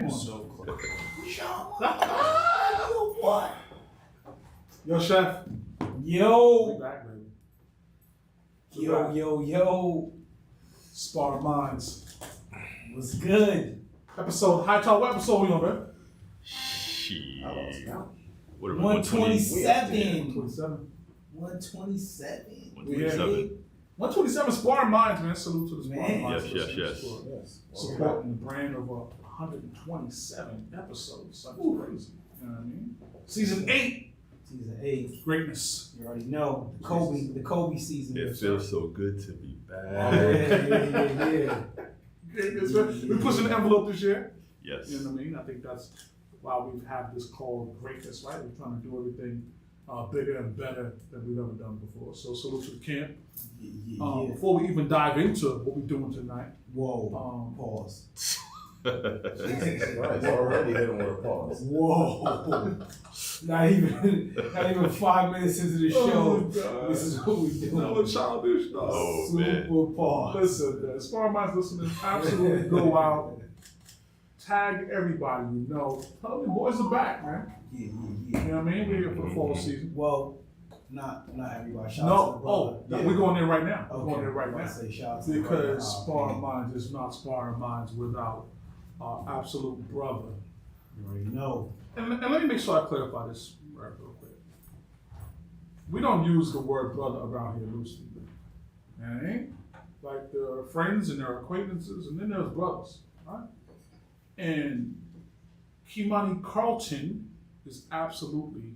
So close. What? Yo, Chef. Yo. We back, baby. Yo. Sparring Minds. What's good? Episode, high top, what episode we on, man? Shit. I lost count. What are we, 127. 27. 127. 127. 127 Sparring Minds, man. Salute to the Sparring Man. Minds. Yes. Supporting the brand of 127 episodes. That's crazy. You know what I mean? Season 8. Season 8. Greatness. You already know. The Kobe season. It feels so good to be back. Yeah. Greatness, man. We pushing the envelope this year. Yes. You know what I mean? I think that's why we have this called greatness, right? We're trying to do everything bigger and better than we've ever done before. So salute to the camp. Before we even dive into what we're doing tonight. Whoa. Pause. Right, already hit him with a pause. Whoa. not even 5 minutes into the show. God. This is what we do. No childish, no. Oh, man. Super pause. Listen, man, Sparring Minds listeners, absolutely go out, tag everybody you know. Tell them the boys are back, man. Yeah. You know what I mean? We're here for the fall season. Well, not everybody. Shout out to the brother. No, we're going there right now. We're Okay. going there right now. Say shout out to the Because brother. Sparring Minds is not Sparring Minds without our absolute brother. You already know. And let me make sure I clarify this right real quick. We don't use the word brother around here loosely. Okay? Like there are friends and there are acquaintances and then there's brothers. Right? And Kimani Carlton is absolutely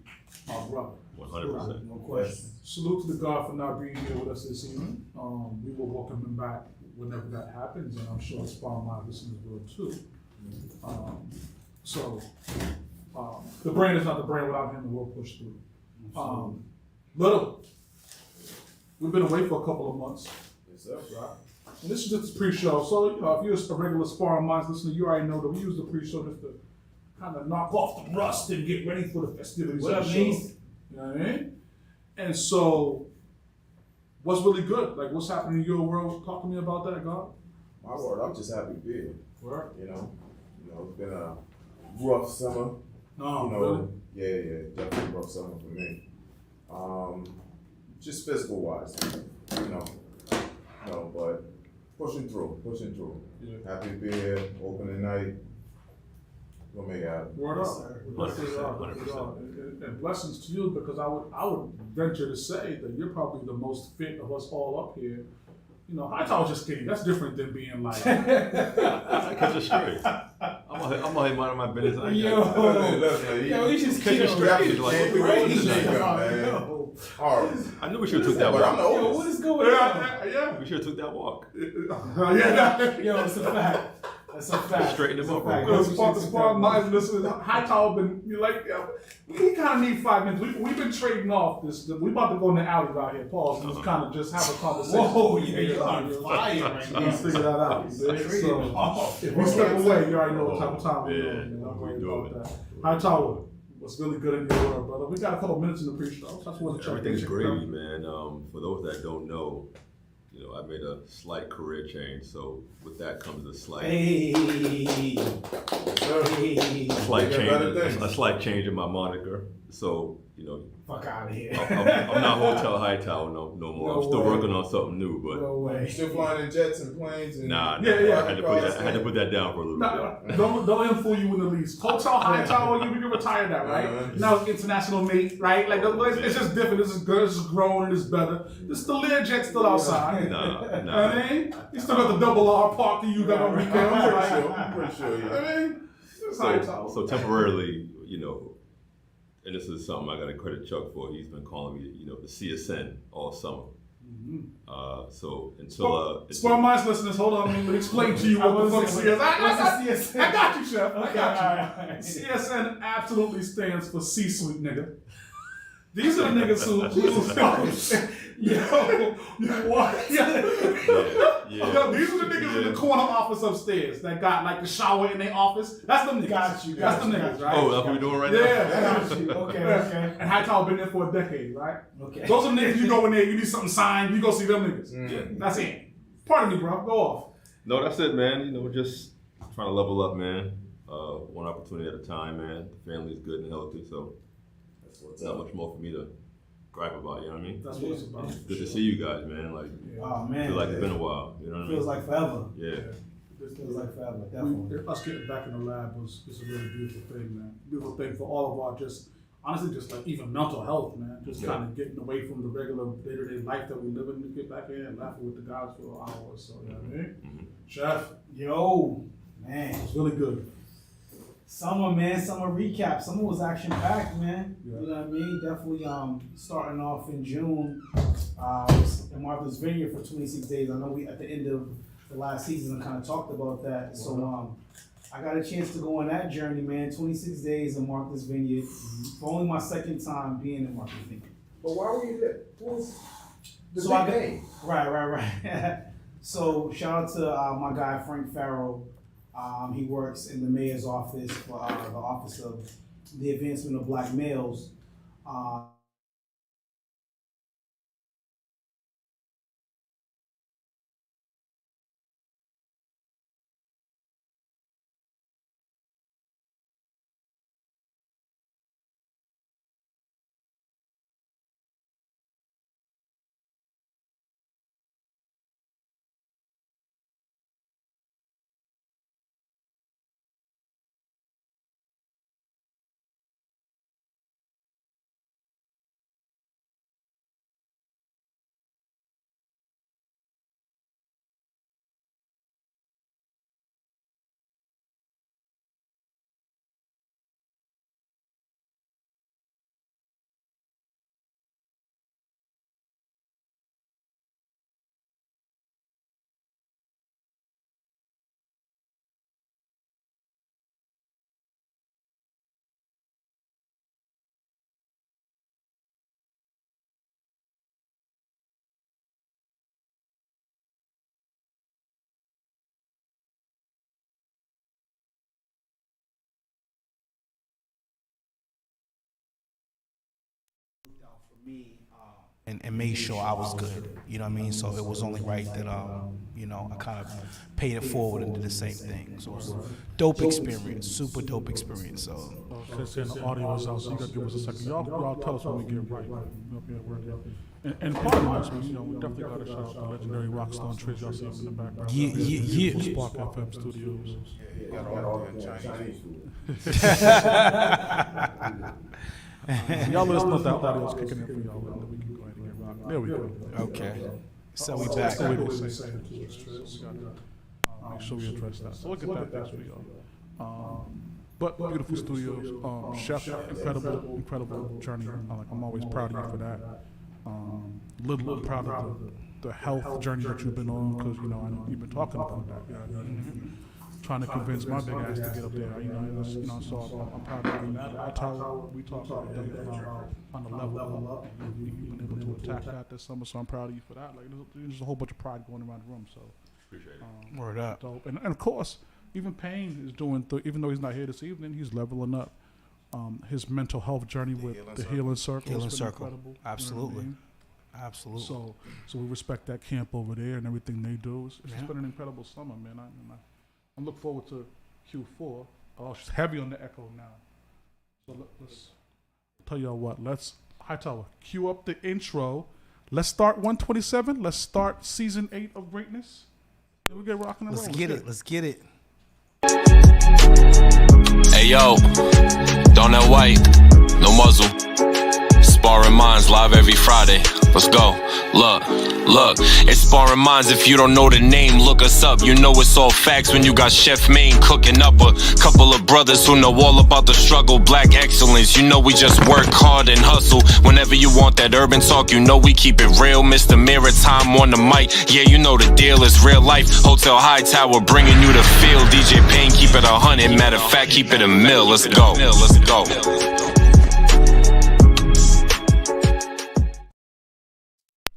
our brother. 100%. No question. Salute to the God for not being here with us this evening. We will welcome him back whenever that happens, and I'm sure the Sparring Minds listeners will too. The brand is not the brand without him, and we'll push through. Little, we've been away for a couple of months. Yes, sir. Right? And this is just a pre-show, so if you're a regular Sparring Minds listener, you already know that we use the pre-show just to kind of knock off the rust and get ready for the festivities What of up, the show. Niece? You know what I mean? And so, what's really good? Like, what's happening in your world? Talk to me about that, God. My word, I'm just happy to be here. Where? You know, it's been a rough summer. No, You know, really? yeah, definitely a rough summer for me. Just physical wise, but pushing through. Yeah. Happy to be here, opening night. We'll make it happen. Word Yes, up. sir. 100%. And blessings to you, because I would venture to say that you're probably the most fit of us all up here. You know, High Tower just skinny. That's different than being like. I catch it straight. I'm gonna hit my business. Yo, we just Catch it chill. straight. Like, Can't be what with is this that? nigga, man. Horrible. I knew we should have took that But I'm the walk. Yo, oldest. what is going on? Yeah. We should have took that walk. Yeah. Yo, it's a fact. That's a fact. Straighten him It's a up, fact. bro. The Sparring Minds listeners, High Tower been we kind of need 5 minutes. We've been trading off this. We about to go in the alley right here. Pause. And just kind of just have a conversation. Whoa, yeah, you're on fire right now. Let's figure that out. So, Trading off. if we step away, you already know what type of time we're Yeah, doing. You know, we worry doing about it. that. High Tower, what's really good in your world, brother? We got a couple minutes in the pre-show. That's what Everything's gravy, man. For those that don't know, I made a slight career change. So with that comes a slight, Hey. a slight change in my moniker. So Fuck out of here. I'm not Hotel Hightower no more. No I'm still way. working on something new, but No way. Still flying in jets and planes and nah. Yeah. I had to put that down for a little bit. Don't let him fool you in the least. Hotel High Tower, you can retire that, right? Now it's international mate, right? Like it's just different. This is good. This is growing. This is better. This is the Learjet still outside. Nah. You know what I mean? You still got the double R party you got on weekends. I'm pretty sure, You know yeah. what I mean? It's High Tower. So temporarily, and this is something I got to credit Chuck for. He's been calling me, the CSN all summer. So until Sparring Minds listeners, hold on. Let me explain to you what the fuck CSN. I got you, Chef. I got you. CSN absolutely stands for C-suite, nigga. These are the niggas who what? yeah. Yo, these are the niggas in the corner office upstairs that got like the shower in their office. That's them niggas. Got you. That's them niggas, right? Oh, that's what we're doing right now? Yeah. Got you. Okay. And High Tower been there for a decade, right? Okay. Those are niggas you go in there, you need something signed, you go see them niggas. Yeah. That's it. Pardon me, bro. Go off. No, that's it, man. Just trying to level up, man. one opportunity at a time, man. The family's good and healthy, so That's not much more for me to gripe about, you know what I mean? That's what it's about. It's good to see you guys, man. Like, Oh I man, feel like it's been a while, you know what I mean? feels like forever. Yeah. Feels like forever, definitely. Us getting back in the lab is a really beautiful thing, man. Beautiful thing for all of our honestly, just like even mental health, man. Just Yeah. kind of getting away from the regular day-to-day life that we live in to get back in and laughing with the guys for hours. So, you know what I mean? Mm-hmm. Chef, Yo, man. it's really good. Summer, man, summer recap. Summer was action packed, man. Yeah. You know what I mean? Definitely starting off in June in Martha's Vineyard for 26 days. I know we at the end of the last season I kind of talked about that. So I got a chance to go on that journey, man. 26 days in Martha's Vineyard. For only my second time being in Martha's Vineyard. But why were you there? What was the So big I got- day? Right. So shout out to my guy Frank Farrell. He works in the mayor's office for the Office of the Advancement of Black Males. And made sure I was good. You know what I mean? So it was only right that I kind of paid it forward and did the same thing. So it was a dope experience, super dope experience. So Because saying the audio is out, so you gotta give us a second. Y'all tell us when we get right. And part of this, we definitely gotta shout out the legendary Rockstar and Trish. Y'all see him in the background. Yeah. Spark FM Studios. You got all the Chinese food. Y'all let us know if that audio is kicking in for y'all, and then we can go ahead and get rocking. There we go. okay, so we back. So we didn't say it to us, Trish. We gotta make sure we address that. So we'll get that next week, y'all. But beautiful studios, chef, incredible journey. I'm always proud of you for that. Little proud of the health journey that you've been on, because I know you've been talking about that. Trying to convince my big ass to get up there. So I'm proud of you. That's how we talk about on the level up. You've been able to attack that this summer, so I'm proud of you for that. Like there's a whole bunch of pride going around the room. So Appreciate it. Word up. dope. And of course, even Payne is doing. Even though he's not here this evening, he's leveling up. His mental health journey with the Healing Circle. Healing has been Circle. incredible. Absolutely. You know what I mean? Absolutely. So we respect that camp over there and everything they do. It's Yeah. been an incredible summer, man. I look forward to Q4. Oh, she's heavy on the echo now. So let's tell y'all what. Hightower, cue up the intro. Let's start 127. Let's start season 8 of Greatness. And we get rocking and Let's rolling. get it. Let's get it. Hey yo, don't that white, no muzzle. Sparring Minds live every Friday. Let's go. Look, it's Sparring Minds. If you don't know the name, look us up. You know it's all facts when you got Chef Maine cooking up a couple of brothers who know all about the struggle. Black excellence, you know we just work hard and hustle. Whenever you want that urban talk, you know we keep it real. Mr. Maritime on the mic, yeah, you know the deal is real life. Hotel Hightower bringing you the feel. DJ Payne keep it 100. Matter of fact, keep it a mill. Let's go. Let's go.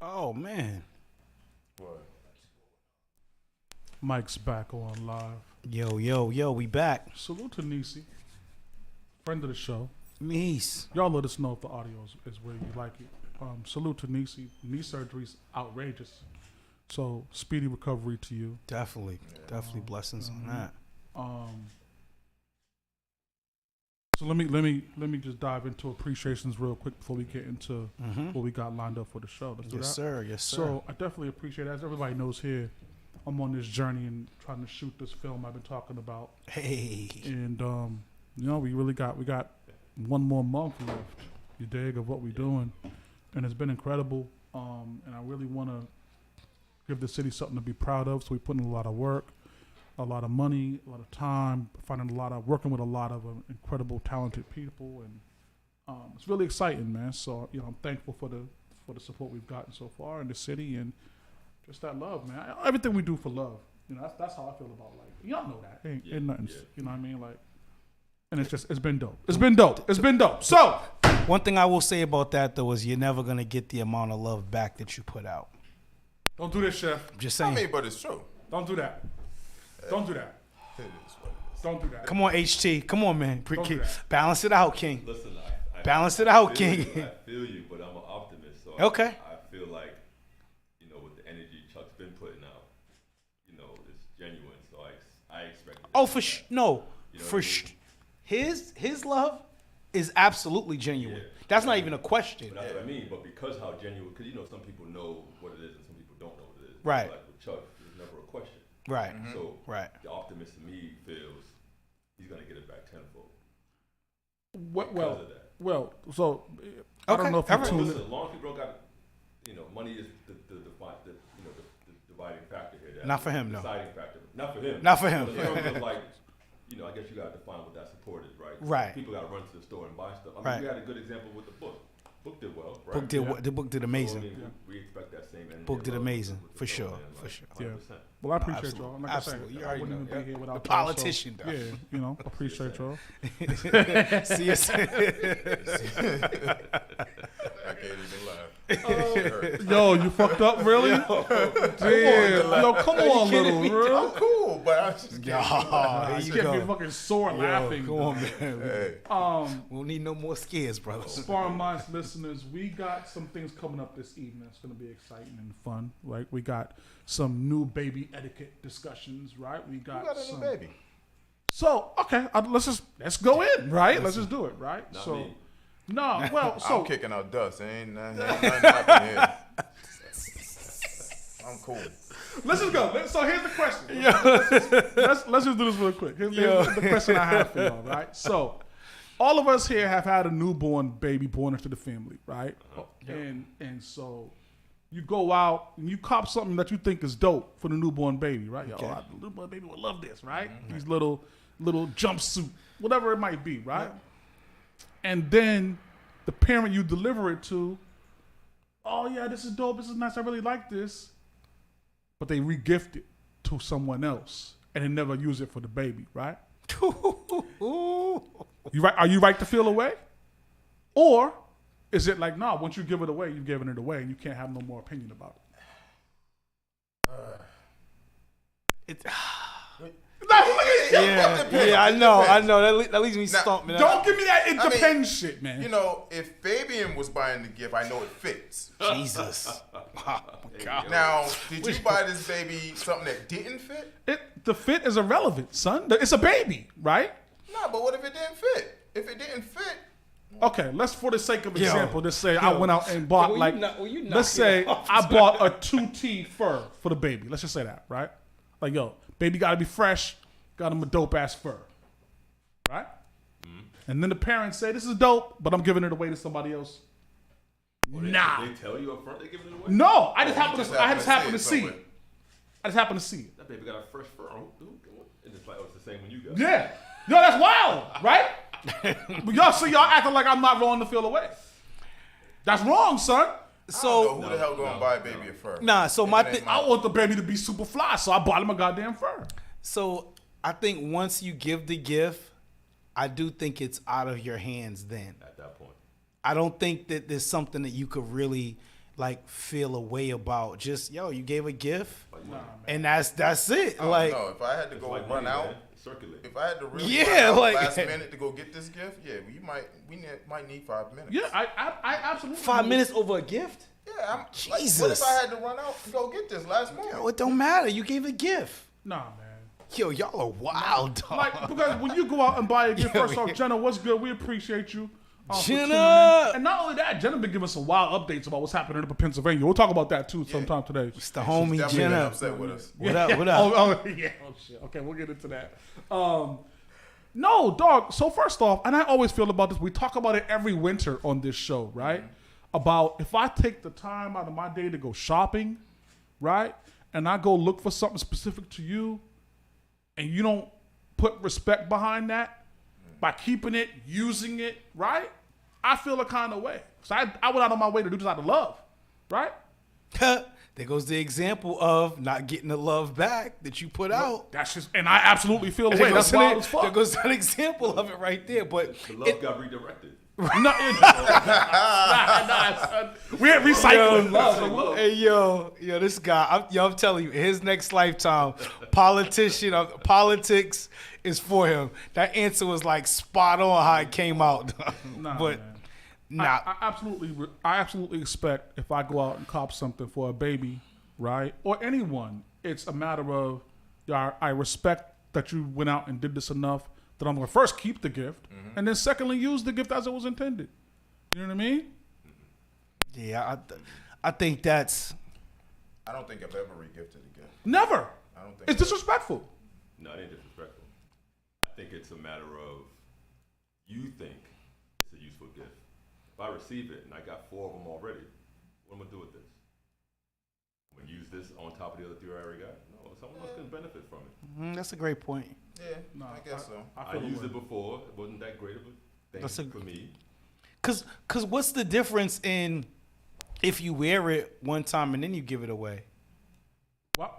Oh man. Mike's back on live. Yo, we back. Salute to Nisi, friend of the show. Meese. Y'all let us know if the audio is where you like it. Salute to Nisi. Knee surgery's outrageous. So speedy recovery to you. Definitely blessings on that. So let me just dive into appreciations real quick before we get into what we got lined up for the show. Let's do that. sir. Yes, sir. So I definitely appreciate it. As everybody knows here, I'm on this journey and trying to shoot this film I've been talking about. Hey. And we got one more month left, you dig, of what we're doing. And it's been incredible. And I really want to give the city something to be proud of. So we put in a lot of work, a lot of money, a lot of time, working with a lot of incredible, talented people, and it's really exciting, man. So I'm thankful for the support we've gotten so far in the city, and just that love, man. Everything we do for love, that's how I feel about life. Y'all know that ain't nothing, you know what I mean, like. And it's been dope. It's been dope. So One thing I will say about that though is you're never gonna get the amount of love back that you put out. don't do this, Chef. I'm just saying. but it's true. Don't do that. Don't do that. It is what it is. Don't do that. Come on, HT. Come on, man. Don't do that. Balance it out, King. Listen, Balance it out, I King. feel you, but I'm an optimist. So Okay. I feel like, with the energy Chuck's been putting out, it's genuine. So I expect it. Oh, no, You know for what I mean? his love is absolutely genuine. Yeah. That's not even a question. But that's what I mean. But because how genuine, because some people know what it is and some people don't know what it is. Right. Like with Chuck, there's never a question. Right. So Right. the optimist in me feels he's gonna get it back tenfold. Well, so I don't know if you Alright. tuned Listen, in. as long as people don't got, money is the dividing factor here. Not for him, no. Deciding factor. Not for him. Not for him. But in terms of I guess you gotta define what that support is, right? Right. People gotta run to the store and buy stuff. I mean, Right. we had a good example with the book. Book did well, right? The book did amazing. So, we expect that same energy. Book did and love amazing, with the for film, sure, man, for like, sure. 100%. Well, I appreciate Absolutely. y'all. Like Absolutely. I You said, I already wouldn't know, even be yeah. here without The y'all, politician, so, though. yeah, appreciate y'all. See you soon. I can't even laugh. Yo, you fucked up, really? Damn. Yo, come on, little bro. I'm cool, but I just Yo, You here you can't be go. fucking sore laughing. Come on, man. Hey, We don't need no more scares, brothers. Sparring Minds listeners, we got some things coming up this evening. It's going to be exciting and fun. Right? We got some new baby etiquette discussions. Right? We you got, got a some. new baby. So okay, let's go in. Right? Let's just do it. Right? Not so me. no, well, so I'm kicking out dust. Ain't nothing happening here. I'm cool. let's just go. So here's the question. Let's just do this real quick. Here's the question I have for y'all. Right? So all of us here have had a newborn baby born into the family, right? And so you go out and you cop something that you think is dope for the newborn baby, right? Okay. Yo, the newborn baby will love this, right? These little jumpsuit, whatever it might be, right? And then the parent you deliver it to, oh yeah, this is dope, this is nice, I really like this. But they re-gift it to someone else and they never use it for the baby, right? You right? Are you right to feel away? Or is it like, nah, once you give it away, you've given it away and you can't have no more opinion about it? Yeah, I know. That leaves me stumped, man. Don't give me that it I mean, depends shit, man. If Fabian was buying the gift, I know it fits. Jesus. Oh, my God. Now, did you buy this baby something that didn't fit? The fit is irrelevant, son. It's a baby, right? No, but what if it didn't fit? If it didn't fit, Okay, let's for the sake of Yo. example, just say I went out and bought let's say I bought a 2T fur for the baby. Let's just say that, right? Like, yo, baby gotta be fresh, got him a dope ass fur. Right? And then the parents say, this is dope, but I'm giving it away to somebody else. Nah. They tell you up front they giving it away? No, I just you happen just to I just happen to it see somewhere. it. I just happen to see it. That baby got a fresh fur on. And it's like, it's the same one you got. Yeah. Yo, that's wild, right? But y'all acting like I'm not wrong to feel away. That's wrong, son. I don't know So, who the hell gonna buy a baby a fur? so If my it ain't thing. I want the baby to be super fly, so I bought him a goddamn fur. So I think once you give the gift, I do think it's out of your hands then. At that point. I don't think that there's something that you could really feel a way about. Just, you gave a gift and that's it. I don't know. If I had to go Like run money, out, man. Circulate. if I had to really Yeah, run out like- last minute to go get this gift, we might need 5 minutes. Yeah, I absolutely. 5 minutes over a gift? Yeah, what Jesus. if I had to run out to go get this last moment? It don't matter. You gave a gift. Nah, man. Yo, y'all are wild, dog. Like, because when you go out and buy a gift, first off, Jenna, what's good? We appreciate you. For tuning in. Jenna! And not only that, Jenna been giving us some wild updates about what's happening in Pennsylvania. We'll talk about that too sometime today. It's the She's homie definitely been Jenna. upset with us. What up? What up? Oh, yeah. Oh, shit. Okay, we'll get into that. No, dog. So first off, and I always feel about this, we talk about it every winter on this show, right? About if I take the time out of my day to go shopping, right? And I go look for something specific to you, and you don't put respect behind that by keeping it, using it, right? I feel a kind of way. So I went out of my way to do this out of love, right? There goes the example of not getting the love back that you put out. That's just, and I absolutely feel the There way. goes That's wild as there fuck. goes that example of it right there. But The love got redirected. Nah, son. We ain't recycling love. hey, yo, this guy, I'm telling you, in his next lifetime, politics is for him. That answer was like spot on how it came out. Nah, But man. nah, I absolutely expect if I go out and cop something for a baby, right, or anyone, it's a matter of I respect that you went out and did this enough that I'm gonna first keep the gift, and then secondly use the gift as it was intended. You know what I mean? yeah, I think that's I don't think I've ever regifted a gift. Never. I don't think It's disrespectful. No, it ain't disrespectful. I think it's a matter of you think it's a useful gift. If I receive it and I got 4 of them already, what am I gonna do with this? I'm gonna use this on top of the other 3 I already got? No, someone else can benefit from it. that's a great point. Yeah, No, I guess so. I feel the used way. it before. It wasn't that great of a That's thing for me. Cause what's the difference in if you wear it one time and then you give it away?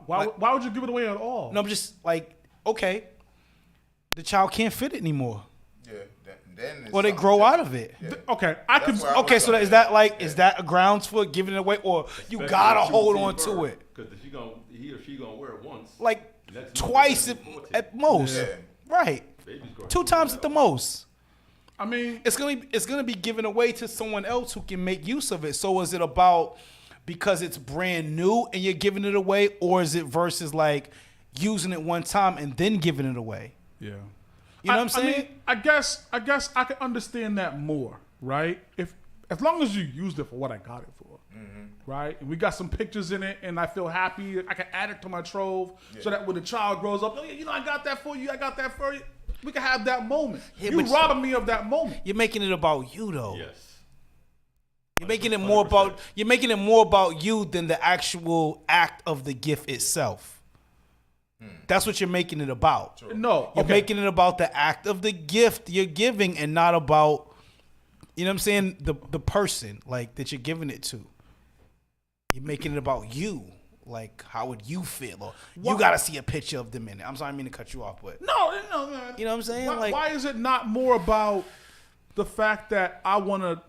Why would you give it away at all? No, I'm just like, okay, the child can't fit it anymore, Yeah, then it's or they something grow different. out of it. Yeah. Okay, I can. That's where I Okay, was so going. is that like Yeah. is that a grounds for giving it away, or you Especially gotta if you hold receive on to her, it Because he or she gonna wear it once. like Next month, twice they're gonna be at most, Yeah. right? Baby's growing 2 times at the most. I mean, It's gonna be given away to someone else who can make use of it. So is it about because it's brand new and you're giving it away, or is it versus like using it one time and then giving it away? yeah. You know what I'm saying? I mean, I guess I can understand that more, right? If as long as you used it for what I got it for, right? And we got some pictures in it, and I feel happy. I can add it to my trove, so that when the child grows up, oh yeah, you know, I got that for you. I got that for you. We can have that moment. Yeah, You but- robbing me of that moment. You're making it about you though. Yes. You're making it more about you than the actual act of the gift itself. That's what you're making it about. No, You're okay. making it about the act of the gift you're giving and not about, you know what I'm saying, the person like that you're giving it to. You're making it about you. Like, how would you feel? Or you got to see a picture of them in it. I'm sorry, I didn't mean to cut you off, but No, man. you know what I'm saying? Why, Like, why is it not more about the fact that I wanted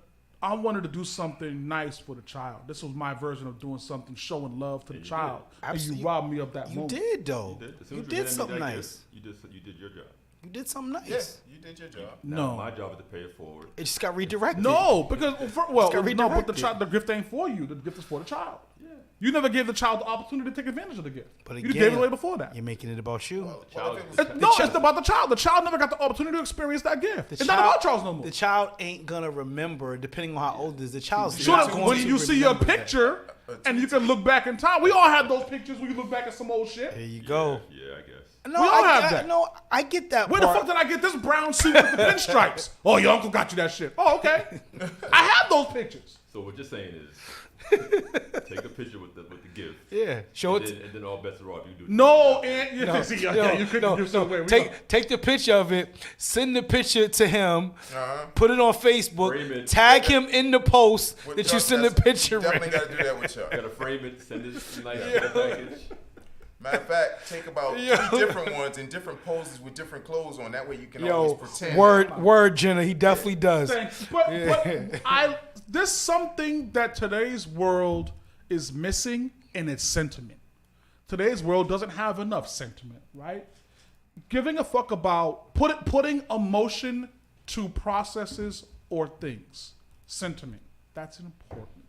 to do something nice for the child? This was my version of doing something, showing love to the child, and Absolutely. you robbed me of that you moment. did though. As soon You as did handed me something that nice. gift, you did your job. You did something nice. Yes, you did your job. No, My job is to pay it forward. It just got redirected. no, because no, but redirected. the gift ain't for you. The gift is for the child. Yeah, you never gave the child the opportunity to take advantage of the gift. But you again, just gave it away before that. You're making it about you. Well, if it was, It's about the child. The child never got the opportunity to experience that gift. It's not about Charles no more. The child ain't gonna remember, depending on how old it is. The child's Sure, not going when to you see your remember that. picture and you can look back in time, we all have those pictures where you look back at some old shit. There you go. Yeah, I guess. No, We all have I, that. No, I get that Where the part. fuck did I get this brown suit with the pinstripes? Oh, your uncle got you that shit. Oh, okay. I have those pictures. So what you're saying is, take a picture with the gift. Yeah, show And it. then, and then all bets are off. You do it. No, and you, No, see, no, you couldn't no, do so. no. Wait, Take the picture of it, send the picture to him, Uh-huh. put it on Facebook, Frame it. tag him in the post With that you Chuck, send the that's- picture you definitely in. got to do that with Chuck. Gotta frame it, send it like a package. Matter of fact, take about Yo. 3 different ones in different poses with different clothes on. That way you can always Yo, pretend. word, Jenna, he definitely does. Thanks. But there's something that today's world is missing, and it's sentiment. Today's world doesn't have enough sentiment, right? Giving a fuck about putting emotion to processes or things. Sentiment. That's important,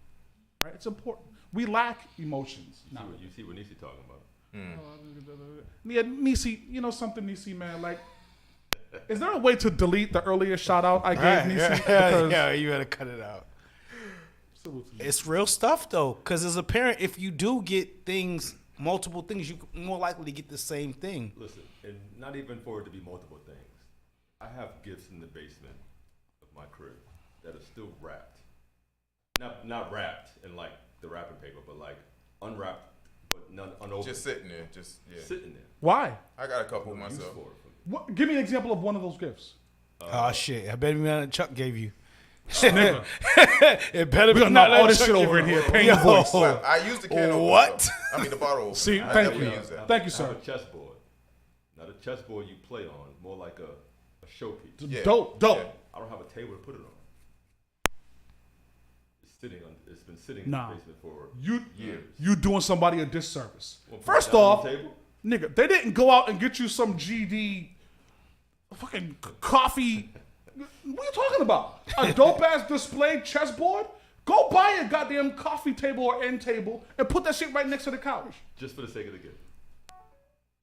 right? It's important. We lack emotions now. You see what Nisi talking about? Yeah, Nisi, you know something, Nisi, man? Like, is there a way to delete the earlier shout out I gave Nisi? Because- Yeah, you gotta cut it out. It's real stuff though, because as a parent, if you do get things, multiple things, you more likely to get the same thing. Listen, and not even for it to be multiple things. I have gifts in the basement of my crib that are still wrapped. Not wrapped in like the wrapping paper, but like unwrapped, but none unopened. Just sitting there, Sitting there. Why? I got a couple Use myself. for it. What, give me an example of one of those gifts. Oh shit! I bet me Chuck gave you. Nigga, It better we be got not all this Chuck shit gave over in you. here. Paying your voice. Well, I used the can opener. What? though. I mean the bottle opener. See, I thank definitely you. use that. Thank you, I sir. have a chessboard. Not a chessboard you play on, more like a showpiece. Yeah. Dope. Yeah. I don't have a table to put it on. It's been sitting Nah. in the basement for You years. you doing somebody a disservice. Wanna put First that on off, the table? nigga, they didn't go out and get you some GD fucking coffee. What are you talking about? A dope ass display chessboard? Go buy a goddamn coffee table or end table and put that shit right next to the couch. Just for the sake of the gift.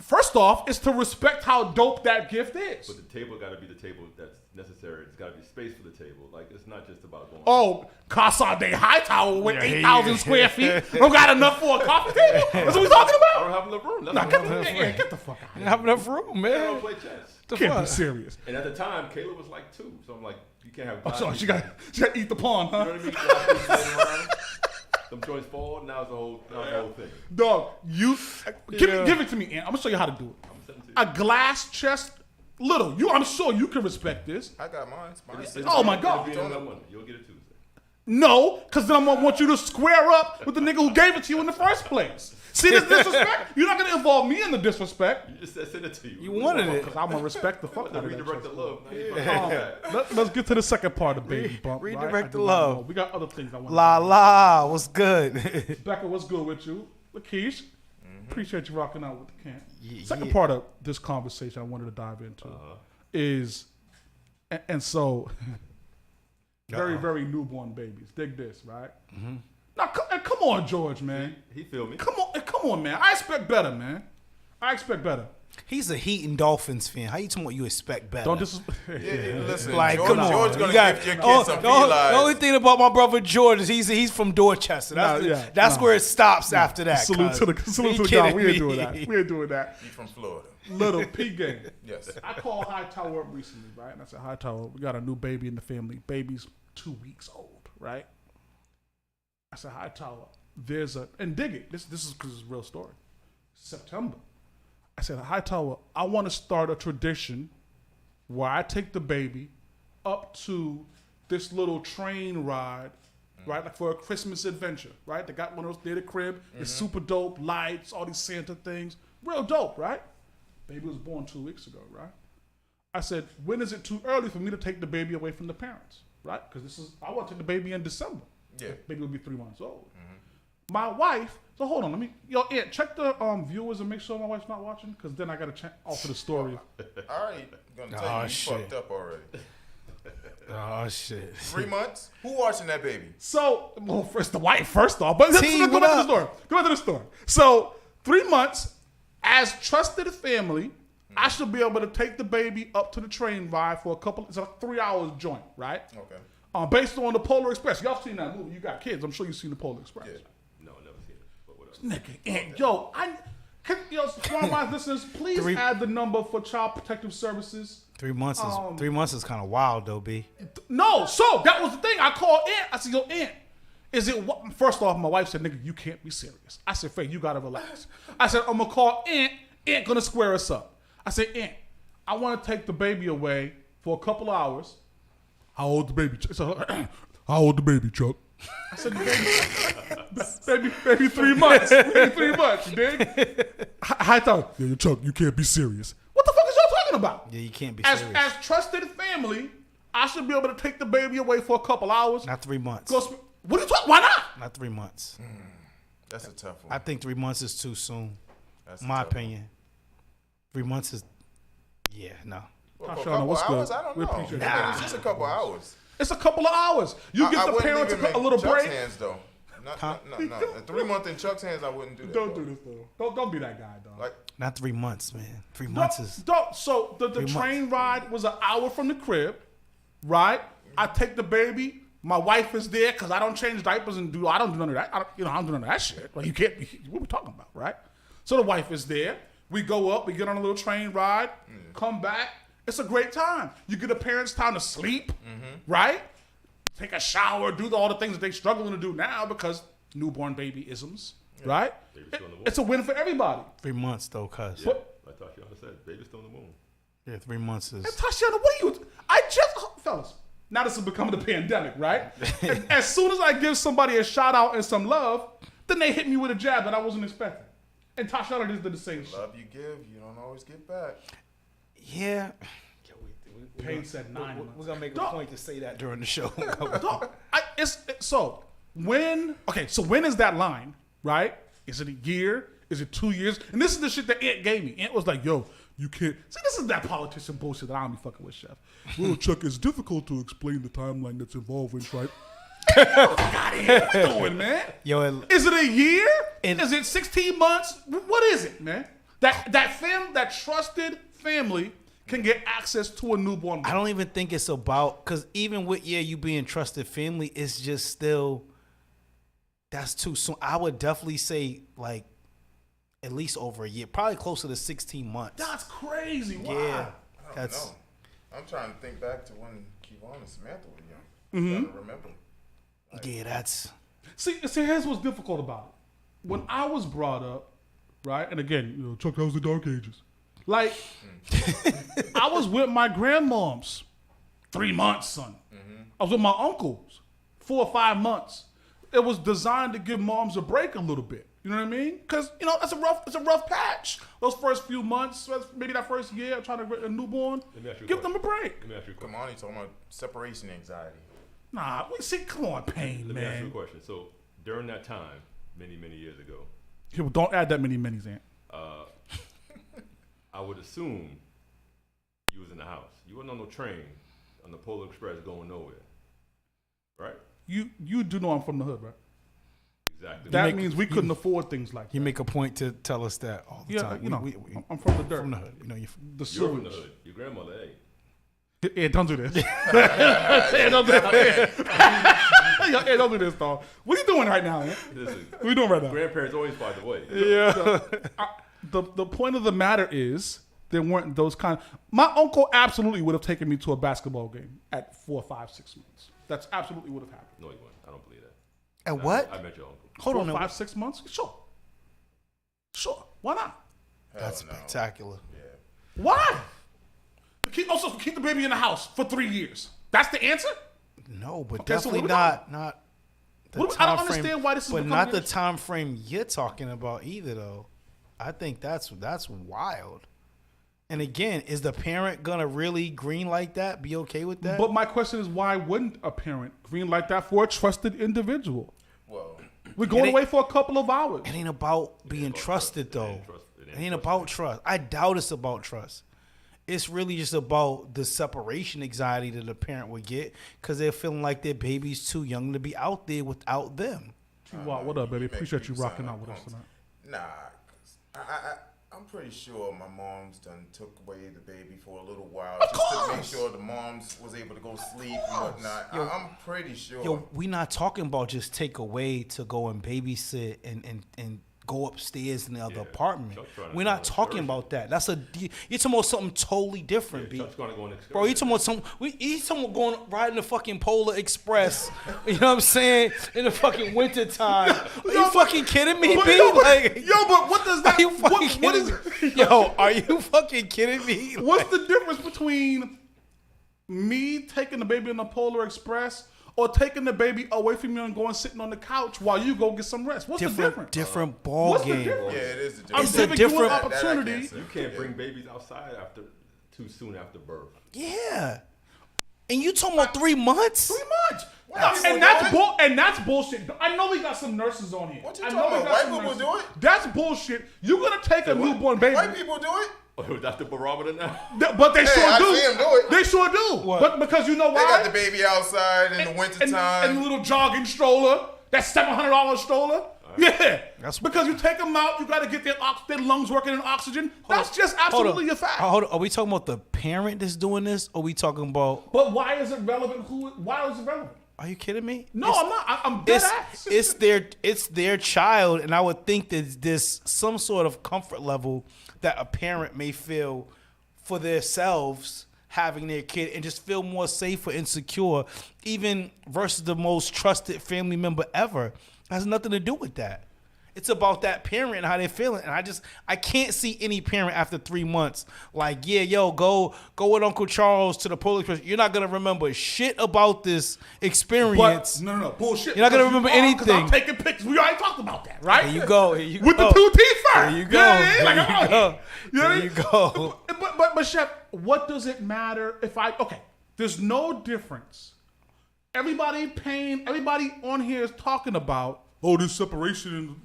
First off, it's to respect how dope that gift is. But the table got to be the table that's necessary. It's got to be space for the table. Like, it's not just about going. Oh, Casa de Hightower with Yeah, 8,000 square feet. Don't got enough for a coffee table? That's what we talking I about? don't have enough room. That's Nah, what get I'm the, saying. get the fuck out of You here. have enough room, I don't man. play chess. The Can't be fuck? serious. And at the time, Kayla was like 2. So I'm like, you can't have. Oh, so five she people. got to eat the pawn, You know huh? what I mean? You got people sitting around. Them joints fall. Now it's the whole thing. Dog, give it to me, Ant. I'm gonna show you how to do it. I'm sending to you. A glass chest, little. I'm sure you can respect this. I got mine. Oh, my God. It'll be on Monday. You'll get it Tuesday. No, because then I'm gonna want you to square up with the nigga who gave it to you in the first place. See this disrespect? You're not gonna involve me in the disrespect. You just said send it to you. You wanted it. Because I'm gonna respect the fuck out The of that. redirect the chest. love. Now you fucking that. Let's get to the second part of Baby Bump. right? redirect I the do not love. know. We got other things I want La la, what's good? Becca, what's good with you? Lakeisha, appreciate you rocking out with the camp. Yeah, Second yeah. part of this conversation I wanted to dive into is, and so, very newborn babies. Dig this, right? Now, come on, George, man. He feel me. Come on, man. I expect better, man. I expect better. He's a Heat and Dolphins fan. How you talking about you expect better? Don't dis. Listen, Like, George, come on. George gonna You got- give your oh, kids some the only felines. thing about my brother George is he's from Dorchester. That's where it stops after that. Salute to the You guy. kidding We ain't me? doing that. We ain't doing that. He's from Florida. Little P game. Yes. I called Hightower up recently, right? And I said, Hightower, we got a new baby in the family. Baby's 2 weeks old, right? I said, Hightower, and dig it. This is because it's a real story. September. I said, Hightower, I want to start a tradition where I take the baby up to this little train ride, right? Like for a Christmas adventure, right? They got one of those near the crib. It's super dope, lights, all these Santa things. Real dope, right? Baby was born 2 weeks ago, right? I said, when is it too early for me to take the baby away from the parents, right? Because I want to take the baby in December. Yeah. Baby will be 3 months old. My wife, so hold on, Aunt, check the viewers and make sure my wife's not watching, because then I got to alter the story. I ain't gonna tell Oh, you, you shit. fucked up already. Oh shit. 3 months? Who watching that baby? So, well, first the wife, first off, but T, go what back to the up? story. Go back to the story. So, 3 months, as trusted family, I should be able to take the baby up to the train ride for it's a 3 hours joint, right? Okay. Based on the Polar Express. Y'all seen that movie? You got kids. I'm sure you've seen the Polar Express. Yeah. No, never seen it. But whatever. Nigga, and Smart Minds listeners, please add the number for Child Protective Services. 3 months is 3 months is kind of wild though, B. No, so that was the thing. I called Aunt. I said, yo, Aunt, is it what? First off, my wife said, nigga, you can't be serious. I said, Faye, you gotta relax. I said, I'm gonna call Aunt. Aunt gonna square us up. I said, Aunt, I wanna take the baby away for a couple hours. How old the baby? How old the baby, Chuck? I said, baby, 3 months. Baby, 3 months, you dig? I thought, yeah, Chuck, you can't be serious. What the fuck is y'all talking about? Yeah, you can't be As serious. trusted family, I should be able to take the baby away for a couple hours. Not 3 months. What are you talking? Why not? Not 3 months. That's a tough one. I think 3 months is too soon. That's a My tough one. opinion. 3 months is, yeah, no. Well, for a Shawna, couple what's hours? good? I don't We know. appreciate It's just a couple hours. It's a couple of hours. You I give the wouldn't parents even a little make Chuck's break. hands though. No. A 3 month in Chuck's hands, I wouldn't do that. Don't do this though. Don't be that guy, dog. Like, Not 3 months, man. 3 months is. So the 3 train ride was an hour from the crib, right? I take the baby. My wife is there because I don't change diapers and I don't do none of that. I don't do none of that shit. Like you can't. What we talking about, right? So the wife is there. We go up. We get on a little train ride. Come back. It's a great time. You get the parents time to sleep, right? Take a shower. Do all the things that they struggling to do now because newborn baby isms, right? It's a win for everybody. 3 months though, cuz. Yeah, like Tatiana said, baby's still in the womb. Yeah, 3 months is. And Tatiana, what are you? Fellas, now this is becoming the pandemic, right? As soon as I give somebody a shout out and some love, then they hit me with a jab that I wasn't expecting. And Tatiana just did the same shit. love you give, you don't always get back. Yeah. Payne said 9 months. We're gonna make a Dog. point to say that during the show. Dog, so when is that line, right? Is it a year? Is it 2 years? And this is the shit that Ant gave me. Ant was like, yo, you can't. See, this is that politician bullshit that I don't be fucking with, Chef. Well, Chuck, it's difficult to explain the timeline that's involved in, right? What you doing, man? Yo, Is it a year? And- Is it 16 months? What is it, man? That trusted family can get access to a newborn. I don't even think it's about, because even with you being trusted family, it's just still, that's too soon. I would definitely say like at least over a year, probably closer to 16 months. That's crazy. Wow. Yeah, I that's don't know. I'm trying to think back to when Kevon and Samantha were young. Trying to remember. yeah, that's See, here's what's difficult about it. When I was brought up, right, and again, Chuck, that was the dark ages. Like, I was with my grandmoms 3 months, son. I was with my uncles 4 or 5 months. It was designed to give moms a break a little bit. You know what I mean? Because it's a rough patch. Those first few months, maybe that first year, trying to get a newborn, Let me ask you a give them a question. break. Let me ask you a question. Come on, he's talking about separation anxiety. Nah, see, come on, Payne, Let me ask you a man. question. So during that time, many years ago, People, don't add that many minis, Ant. I would assume you was in the house. You wasn't on no train on the Polar Express going nowhere, right? You do know I'm from the hood, right? Exactly. That means we couldn't afford things like you that. make a point to tell us that all the Yeah, time. I'm from the dirt. from the hood. You know, you're The You're from the sewage. hood. Your grandmother, hey. Yeah, don't do this. Yeah, don't do this. Yeah, don't do this, dog. What are you doing right now, man? Listen, What are you doing right now? grandparents always find the way. yeah. The point of the matter is there weren't those kind. My uncle absolutely would have taken me to a basketball game at 4, 5, 6 months. That's absolutely would have happened. No, you wouldn't. I don't believe that. At what? I met your uncle. Hold 4, on. 5, 6 months? Sure. Why not? That's Hell no. spectacular. Yeah. Why? Keep the baby in the house for 3 years. That's the answer? No, but Okay, so definitely what we not. The What do we- I don't time frame- understand why this is but becoming not an the issue. time frame you're talking about either, though. I think that's wild. And again, is the parent gonna really green like that? Be okay with that? But my question is, why wouldn't a parent green like that for a trusted individual? Well, We're going ain't- away for a couple of hours. It ain't about being trusted, though. It ain't about trust. I doubt it's about trust. It's really just about the separation anxiety that a parent would get because they're feeling like their baby's too young to be out there without them. Wow, what up, baby? make Appreciate you people rocking sound out with like us punks. tonight. Nah, 'cause I'm pretty sure my mom's done took away the baby for a little while just to make sure the moms was able to go sleep and whatnot. I'm pretty sure. Yo, we not talking about just take away to go and babysit and go upstairs in the other apartment. Chuck's trying to We're go not on talking excursion. about that. You're talking about something totally different, B. Chuck's gonna go on excursion. Bro, you talking about he's talking about going riding the fucking Polar Express. You know what I'm saying? In the fucking winter time. Are you fucking kidding me, B? Like, But what does that? are you fucking what is? kidding me? Yo, are you fucking kidding me? What's the difference between me taking the baby in the Polar Express or taking the baby away from you and going sitting on the couch while you go get some rest? What's the difference? different ball What's the game. difference? yeah, it is a I'm It's difference. a giving you an different- opportunity. say. You can't bring babies outside too soon after birth. Yeah. And you talking about 3 months? 3 months. White And that's bullshit. I know we got some nurses on here. What you I talking know we about? got White some people nurses. do it? That's bullshit. You're gonna take a newborn baby, White people do it. Oh, that's the barometer now? but they sure I do. see 'em do it. They sure do. What? But because you know They why? got the baby outside in the winter and time. the little jogging stroller. That $700 stroller. Yeah, because you take them out, you got to get their lungs working in oxygen. That's just absolutely a fact. Hold on. Are we talking about the parent that's doing this? Or are we talking about? But why is it relevant? Why is it relevant? Are you kidding me? No, I'm not. I'm dead ass. It's their child, and I would think that there's some sort of comfort level that a parent may feel for themselves having their kid and just feel more safe and secure, even versus the most trusted family member ever. It has nothing to do with that. It's about that parent and how they're feeling. And I can't see any parent after 3 months like, yeah, yo, go with Uncle Charles to the Polar Express. You're not gonna remember shit about this experience. But, no, bullshit. You're not gonna remember anything. I'm taking pictures. We already talked about that, right? Here you go. With the 2 teeth first. There you go. There you go. But Chef, what does it matter if there's no difference. Everybody on here is talking about, this separation.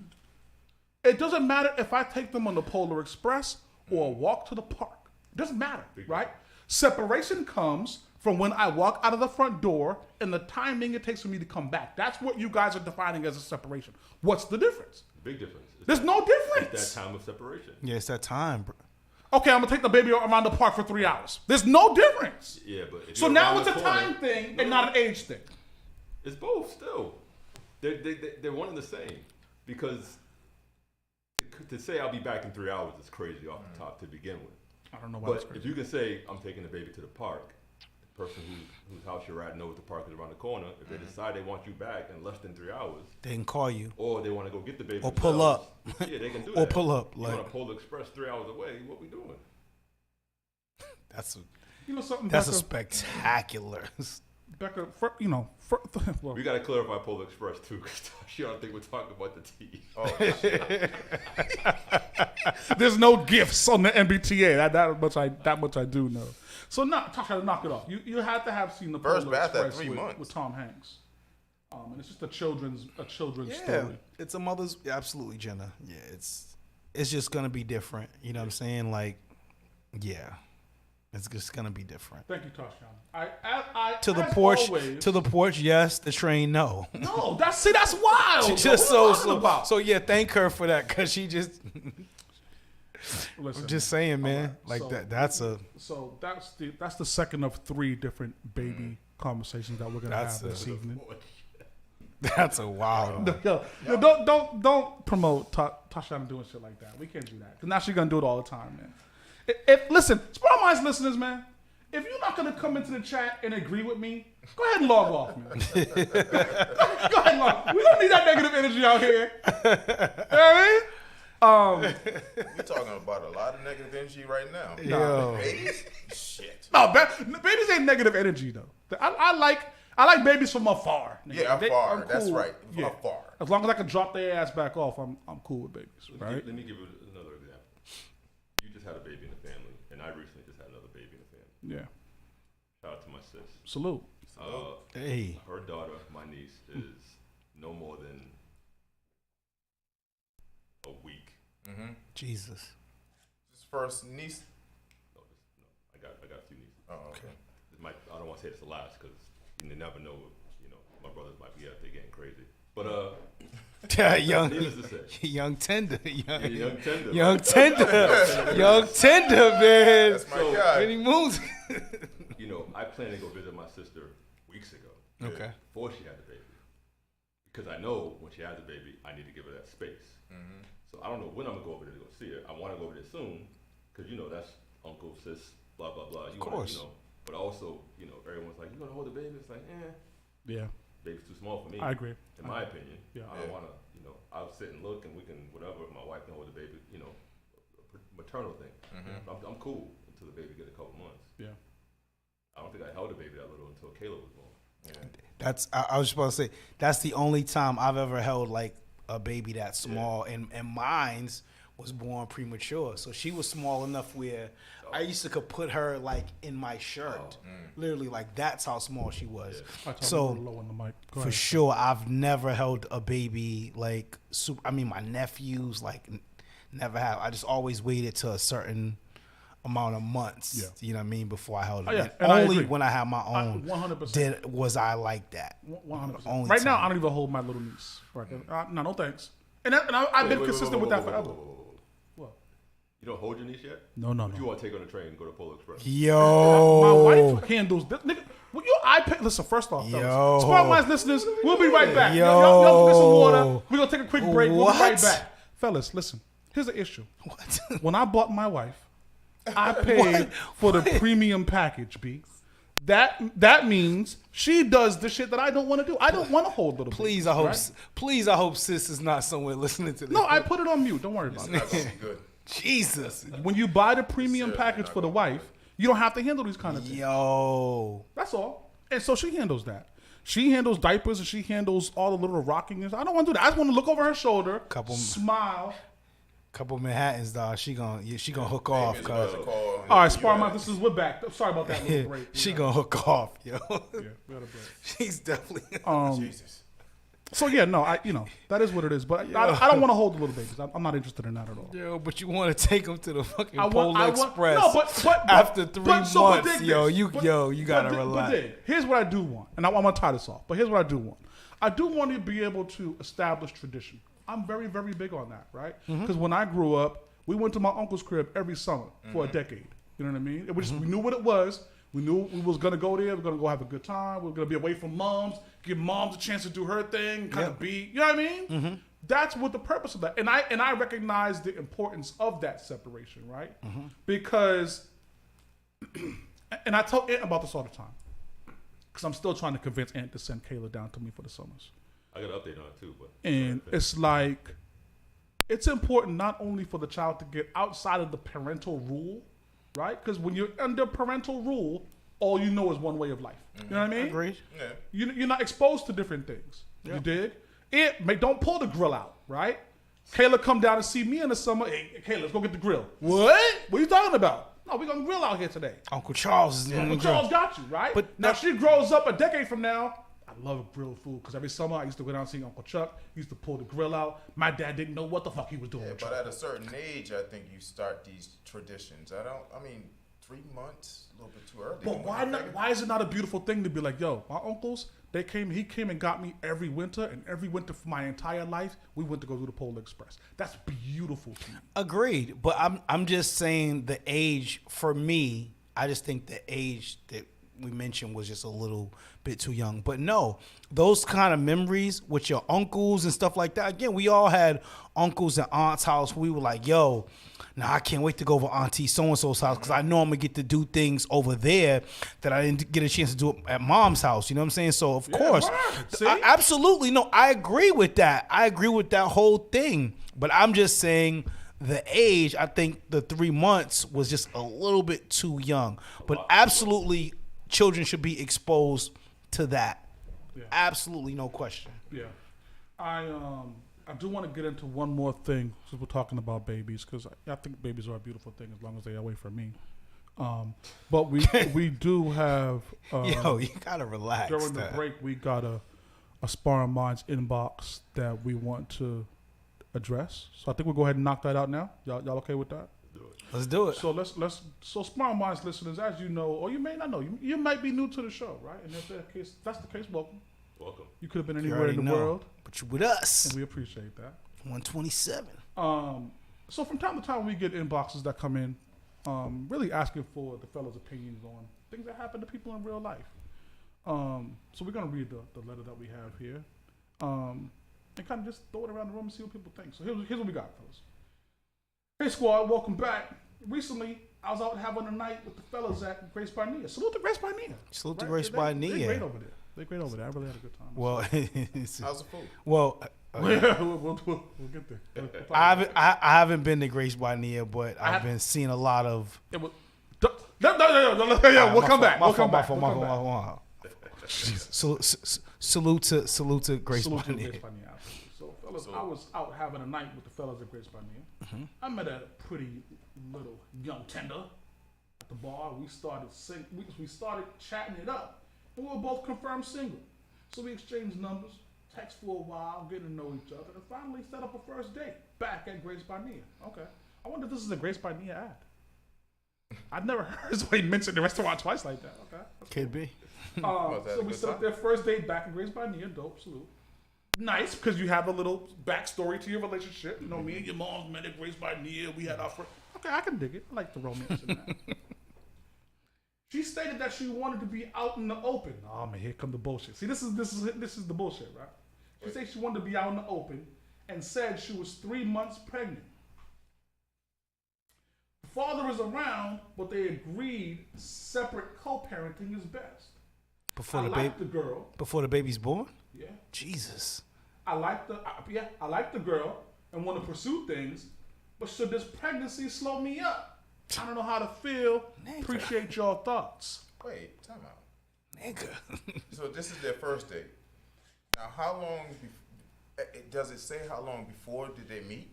It doesn't matter if I take them on the Polar Express or walk to the park. It doesn't matter, right? Separation comes from when I walk out of the front door and the timing it takes for me to come back. That's what you guys are defining as a separation. What's the difference? Big difference. There's no difference. It's that time of separation. Yeah, it's that time, bro. Okay, I'm gonna take the baby around the park for 3 hours. There's no difference. Yeah, but if so you're now around it's a the corner- time thing and not an age thing. It's both still. They're one and the same. Because to say I'll be back in 3 hours is crazy off the top to begin with. I don't know why that's But crazy. if you can say I'm taking the baby to the park, the person whose house you're at knows the park is around the corner. If they decide they want you back in less than 3 hours, They can call you. or they want to go get the baby Or pull themselves, up. Yeah, they can do Or that. pull up, You like- on a Polar Express 3 hours away? What we doing? That's You know something, a Becca, spectacular. Becca, well, We got to clarify Polar Express too, because she don't think we're talking about the tea. Oh, shit. there's no gifts on the MBTA. That much I do know. So Tasha, to knock it off. You had to have seen the First Polar bath at Express 3 months. with Tom Hanks. And it's just a children's Yeah, story. it's a mother's. Absolutely, Jenna. Yeah, it's just gonna be different. You know what I'm saying? Like, yeah, it's just gonna be different. Thank you, Tasha. I To the as porch. always- To the porch. Yes. The train. No. No, that's wild. She bro. just What are you so talking about? so yeah. Thank her for that, cause she just. Listen, I'm just saying, man. right, Like so- that. That's a. So that's the second of 3 different baby conversations that we're gonna That's have this evening. That's a wild. one. Yo, don't promote Tasha doing shit like that. We can't do that. Cause now she's gonna do it all the time, man. Listen, Sparring Minds listeners, man. If you're not gonna come into the chat and agree with me, go ahead and log off, man. Go ahead and log. We don't need that negative energy out here. You know what I mean? We're talking about a lot of negative energy right now. Yo. Babies? Shit. No, babies ain't negative energy though. I like babies from afar. nigga. Yeah, afar. I'm That's cool. right. Yeah. Afar. As long as I can drop their ass back off, I'm cool with babies. Right? Let me give you another example. You just had a baby in the family, and I recently just had another baby in the family. Yeah. Shout out to my sis. Salute. Hey. Her daughter, my niece, is no more than a week. Jesus. His first niece. No, I got a few nieces. Oh, okay. I don't want to say it's the last because you never know. My brothers might be out there getting crazy. But young, needless to say, young tender, yeah, young tender. young tender, young tender, man. That's my guy. Many moons. I planned to go visit my sister weeks ago. Okay. Before she had the baby, because I know when she has a baby, I need to give her that space. So I don't know when I'm gonna go over there to go see her. I want to go over there soon, because that's uncle, sis, blah blah blah. Of course. But also, everyone's like, you gonna hold the baby? It's like, Yeah. baby's too small for me. I agree. In my opinion. Yeah. I don't want to, I'll sit and look and we can, whatever, my wife can hold the baby, maternal thing. I'm cool until the baby get a couple months. Yeah. I don't think I held a baby that little until Kayla was born. That's I was just about to say that's the only time I've ever held like a baby that small, and mine's was born premature, so she was small enough where I used to could put her like in my shirt, literally like that's how small she was. I told So her low on the mic. Go for ahead. sure, I've never held a baby like. My nephews like never have. I just always waited to a certain amount of months. Yeah. You know what I mean? Before I held it. Oh, yeah, And and I only agree. when I had my own 100%. was I like that. 100%. Only Right now, time. I don't even hold my little niece. Right. No thanks. And I've been consistent with that forever. What? You don't hold your niece yet? No. But you want to take her on a train and go to Polar Express? Yo. My wife handles this. Nigga, well, your iPad. Listen, first off, Yo. fellas, Smart Minds listeners, we'll be right back. Yo. Y'all get some water. We're gonna take a quick break. We'll be right What? back. Fellas, listen. Here's the issue. What? When I bought my wife, I paid for the premium package, B. That means she does the shit that I don't want to do. I don't want to hold little Please, babies, I hope. right? Please, I hope sis is not somewhere listening to this. No, I put it on mute. Don't worry about It's it. not gonna be good. Jesus. When you buy the premium package for the wife, you don't have to handle these kind of things. Yo. That's all. And so she handles that. She handles diapers and she handles all the little rocking. I don't want to do that. I just want to look over her shoulder, smile. Couple Manhattans, dog. She gonna hook off. It's Cause about to call All right, you Spar guys. Mouth, we're back. Sorry about that little break. she gonna hook off, yo. Yeah, we had a break. She's definitely. Jesus. So yeah, no, that is what it is. But I don't want to hold the little babies. I'm not interested in that at all. Yo, but you want to take them to the fucking I Polar want- Express no, but after 3 months, dig yo. this. You gotta relax. But dig, here's what I do want, and I'm gonna tie this off. But here's what I do want. I do want to be able to establish tradition. I'm very, very big on that, right? Because when I grew up, we went to my uncle's crib every summer for a decade. You know what I mean? It was we knew what it was. We knew we was gonna go there. We were gonna go have a good time. We were gonna be away from moms, give moms a chance to do her thing, kind of be. You know what I mean? That's what the purpose of that. And I recognize the importance of that separation, right? Because, and I tell Aunt about this all the time, because I'm still trying to convince Aunt to send Kayla down to me for the summers. I got an update on it too, but And it's like, it's important not only for the child to get outside of the parental rule, right? Because when you're under parental rule, all you know is one way of life. You know what I mean? Agreed. Yeah. You're not exposed to different things. You dig? Don't pull the grill out, right? Kayla come down and see me in the summer. Hey, Kayla, let's go get the grill. What? What are you talking about? No, we're gonna grill out here today. Uncle Charles is in the Uncle Charles got you, right? But now she grows up a decade from now. I love grilled food because every summer I used to go down and see Uncle Chuck. He used to pull the grill out. My dad didn't know what the fuck he was doing. Yeah, with but Chuck. at a certain age, I think you start these traditions. I mean, 3 months, a little bit too early. But why not? Why is it not a beautiful thing to be like, yo, my uncles, he came and got me every winter, and every winter for my entire life, we went to go do the Polar Express. That's beautiful to me. Agreed, but I'm just saying the age for me. I just think the age that we mentioned was just a little bit too young. But no, those kind of memories with your uncles and stuff like that. Again, we all had uncles and aunts' house. We were like, yo, now I can't wait to go over Auntie so-and-so's house because I know I'm going to get to do things over there that I didn't get a chance to do at mom's house. You know what I'm saying? So, of course, word. See? absolutely. No, I agree with that. I agree with that whole thing. But I'm just saying the age, I think the 3 months was just a little bit too young. But absolutely, children should be exposed to that. Yeah. Absolutely, no question. Yeah, I do want to get into one more thing since we're talking about babies because I think babies are a beautiful thing as long as they're away from me. But we do have Yo, you gotta relax. during the that. break we got a Sparring Minds inbox that we want to address. So I think we'll go ahead and knock that out now. Y'all okay with that? Let's do it. So so Sparring Minds listeners, as you know, or you may not know, you might be new to the show, right? And if that's the case, welcome. welcome. You could have been You anywhere already in the know. world, But you with us. and we appreciate that. 127. So from time to time, we get inboxes that come in, really asking for the fellas' opinions on things that happen to people in real life. So we're gonna read the letter that we have here, and kind of just throw it around the room and see what people think. So here's what we got, fellas. Hey squad, welcome back. Recently, I was out having a night with the fellas at Grace by Nia. Salute to Grace by Nia. Salute to Right? Grace by They're Nia. great over there. They're great over there. I really had a good time. Well, How's the food? well, we'll get there. I haven't been to Grace by Nia, but I've been seeing a lot of. It was, we'll come back. We'll come back. Salute to Grace Salute by to Nia. Grace by Nia, absolutely. So, fellas, I was out having a night with the fellas at Grace by Nia. I met a pretty little young tender at the bar. We started we started chatting it up, and we were both confirmed single. So we exchanged numbers, text for a while, getting to know each other, and finally set up a first date back at Grace by Nia. Okay, I wonder if this is a Grace by Nia ad. I've never heard somebody mention the restaurant twice like that. Okay. Could be. Must have So a we good set up time. their first date back in Grace by Nia. Dope, salute. Nice, because you have a little backstory to your relationship. You know, me and your mom met at Grace by Nia. We had our first. Okay, I can dig it. I like the romance in that. She stated that she wanted to be out in the open. Oh man, here come the bullshit. See, this is the bullshit, right? She said she wanted to be out in the open and said she was 3 months pregnant. The father is around, but they agreed separate co-parenting is best. Before I the like baby, the girl. before the baby's born. Yeah. Jesus. I like the girl and want to pursue things, but should this pregnancy slow me up? I don't know how to feel. Nigga. Appreciate your thoughts. Wait, time out. Nigga. So this is their first date. Now, how long? Does it say how long before did they meet?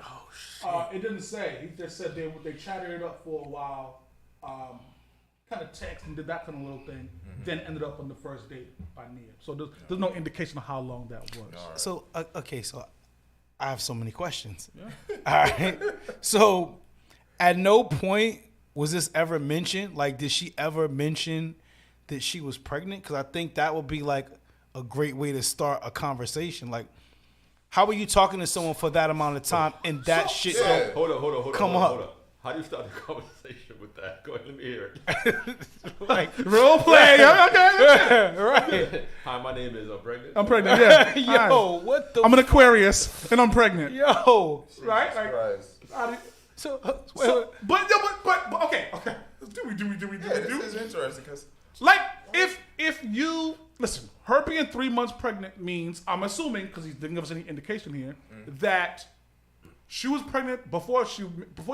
Oh shit. It didn't say. He just said they chatted it up for a while, kind of text and did that kind of little thing. Then ended up on the first date by Nia. So there's no indication of how long that was. All right. So okay, so I have so many questions. Yeah. All right. So at no point was this ever mentioned. Like, did she ever mention that she was pregnant? Because I think that would be like a great way to start a conversation. Like, how are you talking to someone for that amount of time and that shit yeah. don't Hold up. Come up. Hold up. How do you start the conversation with that? Go ahead, let me hear it. like Role play. Okay. right? Hi, my name is pregnant. I'm pregnant. Yeah. Yo, All right. what the? I'm an Aquarius and I'm pregnant. Yo. Right? Like, Christ. how do you- So, but okay. Do we? Yeah, this is interesting because Like, if you listen, her being 3 months pregnant means, I'm assuming, because he didn't give us any indication here, that she was pregnant before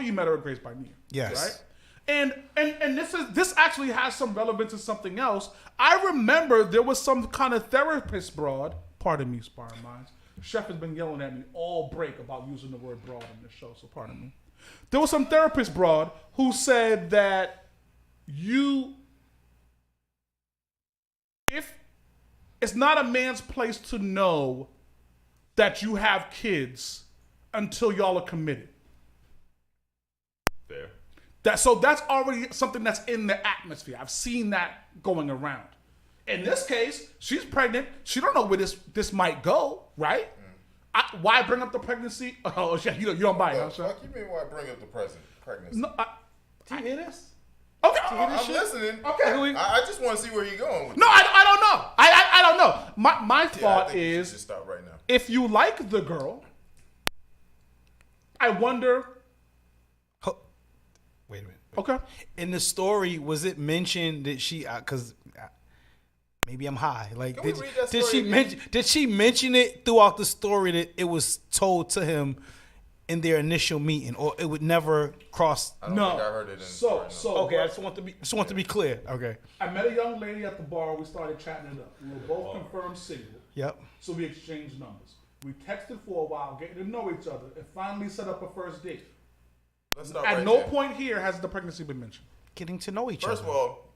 you met her at Grace by Nia. Yes. Right? And this actually has some relevance to something else. I remember there was some kind of therapist broad, pardon me, Sparring Minds. Chef has been yelling at me all break about using the word broad in this show, so pardon me. There was some therapist broad who said that if it's not a man's place to know that you have kids until y'all are committed. Fair. So that's already something that's in the atmosphere. I've seen that going around. In this case, she's pregnant. She don't know where this might go, right? Why bring up the pregnancy? Oh, yeah, you don't buy it, huh, Chef? Fuck you mean why bring up the pregnancy? No, do you hear this? okay. I'm listening. Okay. I just want to see where you're going with No, I don't know. I don't know. My I thought think you should is, just stop right now. if you like the girl, I wonder. Wait a minute. Okay. In the story, was it mentioned that she? Because maybe I'm high. Like, Can we read that did story she again? mention? Did she mention it throughout the story that it was told to him in their initial meeting, or it would never cross? I don't No. think I heard it in the So story, no. Okay, I just want to be clear. Okay. I met a young lady at the bar. We started chatting it up. We were both confirmed single, Yep. so we exchanged numbers. We texted for a while, getting to know each other, and finally set up a first date. Let's start At right no there. point here has the pregnancy been mentioned. Getting to know each First other. of all,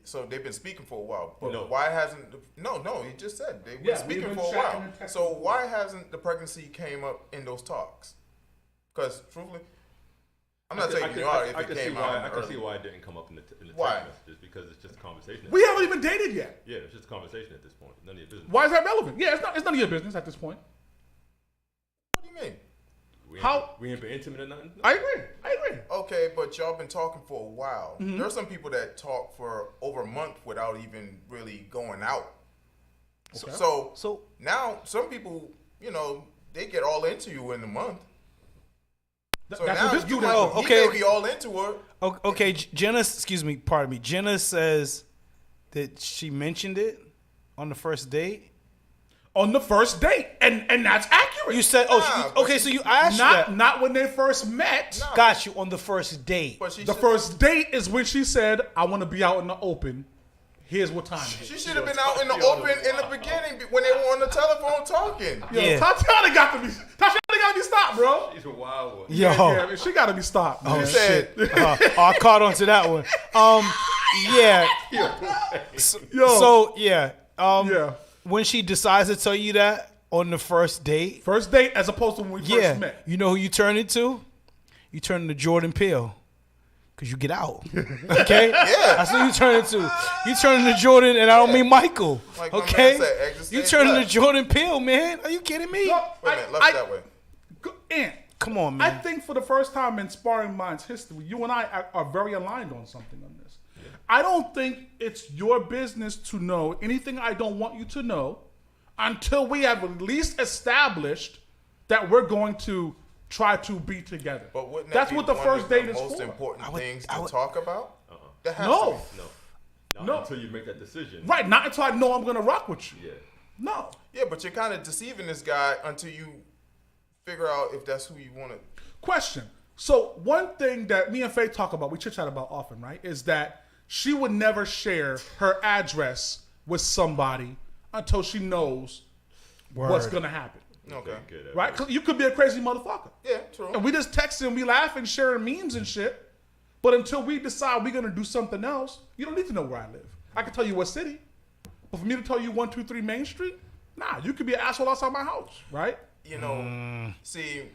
so they've been speaking for a while, but No. why hasn't? No, he just said they've been Yeah, we've speaking been for a chatting while. and texting So for a why hasn't the pregnancy came up in those talks? Because truthfully, I'm not taking you out if it came out. I can early. see why it didn't come up in the Why? text messages, because it's just a conversation. We haven't even dated yet. Yeah, it's just a conversation at this point. None of your business. Why is that relevant? Yeah, it's none of your business at this point. What do you mean? We ain't been intimate or nothing? I agree. Okay, but y'all been talking for a while. Mm-hmm. There are some people that talk for over a month without even really going out. Okay. So now some people, they get all into you in a month. So That's now what this you dude might- has. Oh, he okay. may be all into her. Okay, Jenna. Pardon me. Jenna says that she mentioned it on the first date. On the first date, and that's accurate. You said, Nah, so you asked that. not when they first met. Nah. Got you on the first date. But she The should- first date is when she said, "I want to be out in the open. Here's what time it She is." should have been out in the open in the beginning when they were on the telephone talking. Yo, Yeah. Tatiana got to be stopped, bro. She's a wild one. Yo. Yeah, she got to be stopped. Oh man. shit! I caught on to that one. Yeah. Yo, So yeah. yeah, When she decides to tell you that on the first date, first date as opposed to when we yeah, first met. you know who you turn into? You turn into Jordan Peele, Cause you get out, okay? Yeah, that's what you turn into. You turn into Jordan, and I don't mean Michael, Like my man okay? said, exit You stage turn into left. Jordan Peele, man. Are you kidding me? No, Wait a minute, left that way. Ant, Come on, I man. think for the first time in Sparring Minds history, you and I are very aligned on something on this. I don't think it's your business to know anything I don't want you to know until we have at least established that we're going to try to be together. But wouldn't That's that be what the one first of date the is most for. important things I to would- talk about? That has No. to be. Not No. until you make that decision. Right, not until I know I'm going to rock with you. Yeah. No. Yeah, but you're kind of deceiving this guy until you figure out if that's who you want to. Question. So one thing that me and Faye talk about, we chit chat about often, right, is that she would never share her address with somebody until she knows what's going to happen. Okay. Good, Right? 'Cause you could be a crazy motherfucker. Yeah, true. And we just text and we laugh and sharing memes and shit. But until we decide we're gonna do something else, you don't need to know where I live. I can tell you what city. But for me to tell you 123 Main Street, nah, you could be an asshole outside my house, right? You know, see,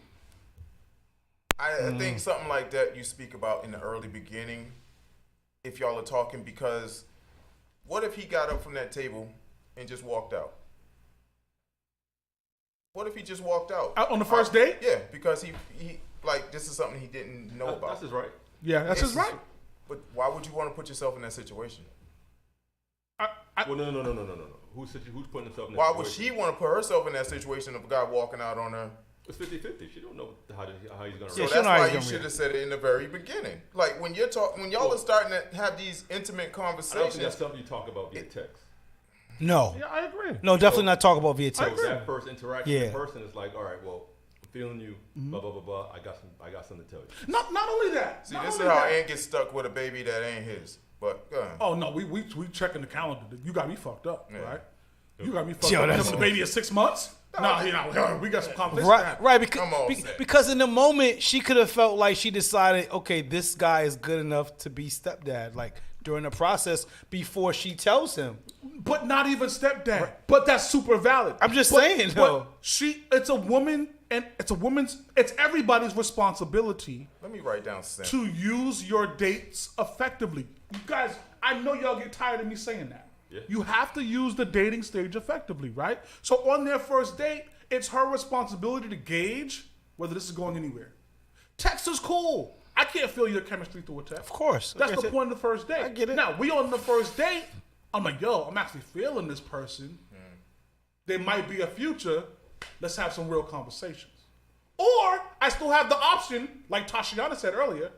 I think something like that you speak about in the early beginning, if y'all are talking, because what if he got up from that table and just walked out? What if he just walked out? Out on the first date? Yeah, because he like this is something he didn't know about. That's his right. Yeah, that's his right. But why would you want to put yourself in that situation? Well, no. Who's putting himself in that Why would situation? she want to put herself in that situation of a guy walking out on her? It's 50-50. She don't know how he's going to So Yeah, react. she that's know how why he's you gonna should have said it in the very beginning. Like when y'all are starting to have these intimate I don't think conversations. that's something you talk about via text. No, Yeah, I agree. no, definitely not talk about via So text. that first interaction Yeah. in person is like, all right, well, I'm feeling you, blah, blah, blah, blah. I got something to tell you. Not only that. See, not this is only how that. Ant gets stuck with a baby that ain't his. But go ahead. Oh no, we checking the calendar. You got me fucked up, Yeah. right? You got me fucked Yo, up. that's- The baby is 6 months? Nah, we got some conversations. Right, right. Because, I'm all set. because in the moment she could have felt like she decided, okay, this guy is good enough to be stepdad. Like during the process before she tells him. But not even stepdad. But that's super valid. I'm just But- saying, but though. it's a woman, and it's everybody's responsibility Let me write down simp. to use your dates effectively. You guys, I know y'all get tired of me saying that. Yeah. You have to use the dating stage effectively, right? So on their first date, it's her responsibility to gauge whether this is going anywhere. Text is cool. I can't feel your chemistry through a text. Of course. That's Like I the said, point of the first date. I get it. Now, we on the first date, I'm like, yo, I'm actually feeling this person. There might be a future. Let's have some real conversations. Or I still have the option, like Tashiana said earlier,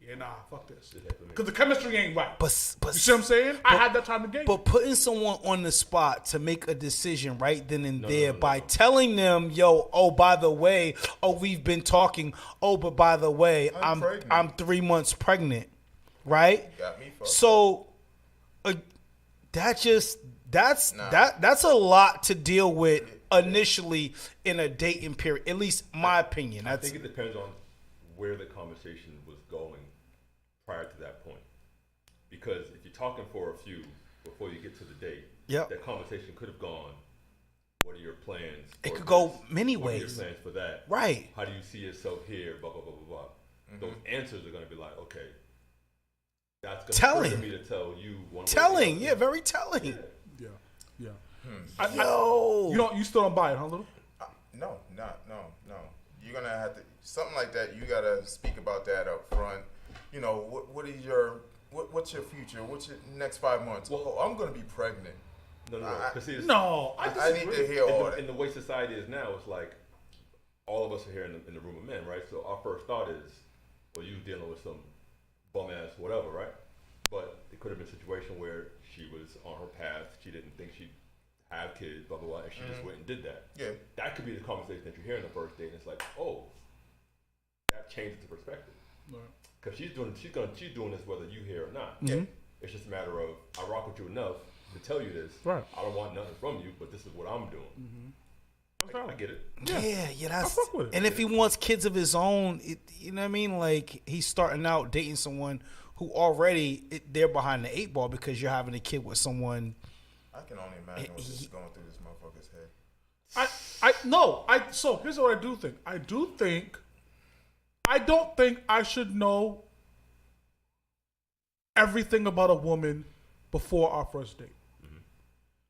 yeah, nah, fuck this. Because the chemistry ain't right. But You see what I'm saying? I had that time to gauge. But putting someone on the spot to make a decision right then and there no, by telling them, yo, oh, by the way, oh, we've been talking. Oh, but by the way, I'm pregnant. I'm 3 months pregnant, right? Got me fucked. So that's a lot to deal with initially in a dating period. At least my opinion. I That's think it depends on where the conversation was going prior to that point. Because if you're talking for a few before you get to the date, Yep. that conversation could have gone, what are your plans? It for could go this? many What are your ways. plans for that? right. How do you see yourself here? Blah, blah, blah, blah, blah. Those answers are going to be like, okay, that's going to Telling. trigger me to tell you one way or the Telling, other. yeah, very telling. yeah. Yo, You still don't buy it, huh, Little? No. You're gonna have to something like that. You gotta speak about that up front. You know, what's your future? What's your next 5 months? Well, I'm gonna be pregnant. No. Because see, it's- No, I I need disagree. to hear all that. in the way society is now, it's like all of us are here in the room of men, right? So our first thought is, well, you dealing with some bum ass whatever, right? But it could have been a situation where she was on her path, she didn't think she'd have kids, blah blah blah, and she just went and did that. Yeah. That could be the conversation that you hear in the first date, and it's like, oh, that changes the perspective. Because she's doing this whether you hear or not. Mm-hmm. Yeah. It's just a matter of I rock with you enough to tell you this. Right. I don't want nothing from you, but this is what I'm doing. I get it. yeah, that's. fuck with it. And if he wants kids of his own, you know what I mean? Like he's starting out dating someone who already they're behind the 8 ball because you're having a kid with someone. I can only imagine what's just going through this motherfucker's head. So here's what I don't think I should know everything about a woman before our first date.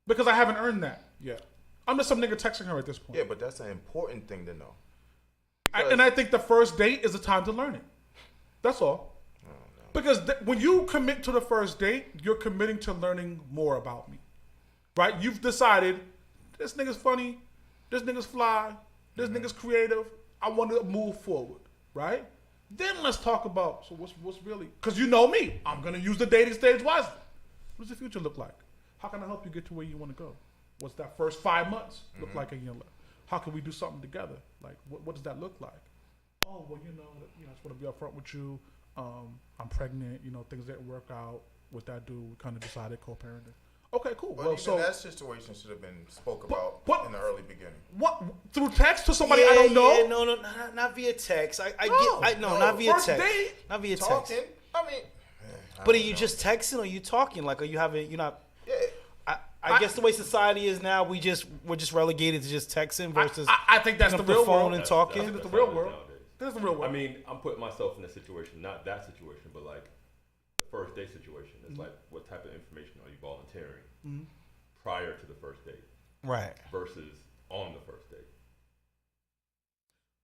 Because I haven't earned that yet. I'm just some nigga texting her at this point. Yeah, but that's an important thing to know. And I think the first date is the time to learn it. That's all. Because when you commit to the first date, you're committing to learning more about me. Right? You've decided, this nigga's funny, this nigga's fly, this nigga's creative, I want to move forward. Right? Then let's talk about, so what's really, because you know me, I'm going to use the dating stage wisely. What does the future look like? How can I help you get to where you want to go? What's that first 5 months look like in your life? How can we do something together? Like, what does that look like? Oh, well, I just want to be upfront with you. I'm pregnant. Things didn't work out with that dude. We kind of decided co-parenting. Okay, cool. But even that situation should have been spoke about in the early beginning. What, through text to somebody I don't know? Yeah, no, not via text. Not via first text. date, not via Talking. text. I mean, But are you just texting or are you talking? Like, are you having? You're not. yeah. I guess the way society is now, we're just relegated to just texting versus. I think that's the picking up real phone world. and talking. That's the That's real how it is world. nowadays. That's the real world. I mean, I'm putting myself in a situation, not that situation, but like the first date situation. It's like, what type of information are you volunteering prior to the first date Right. versus on the first date?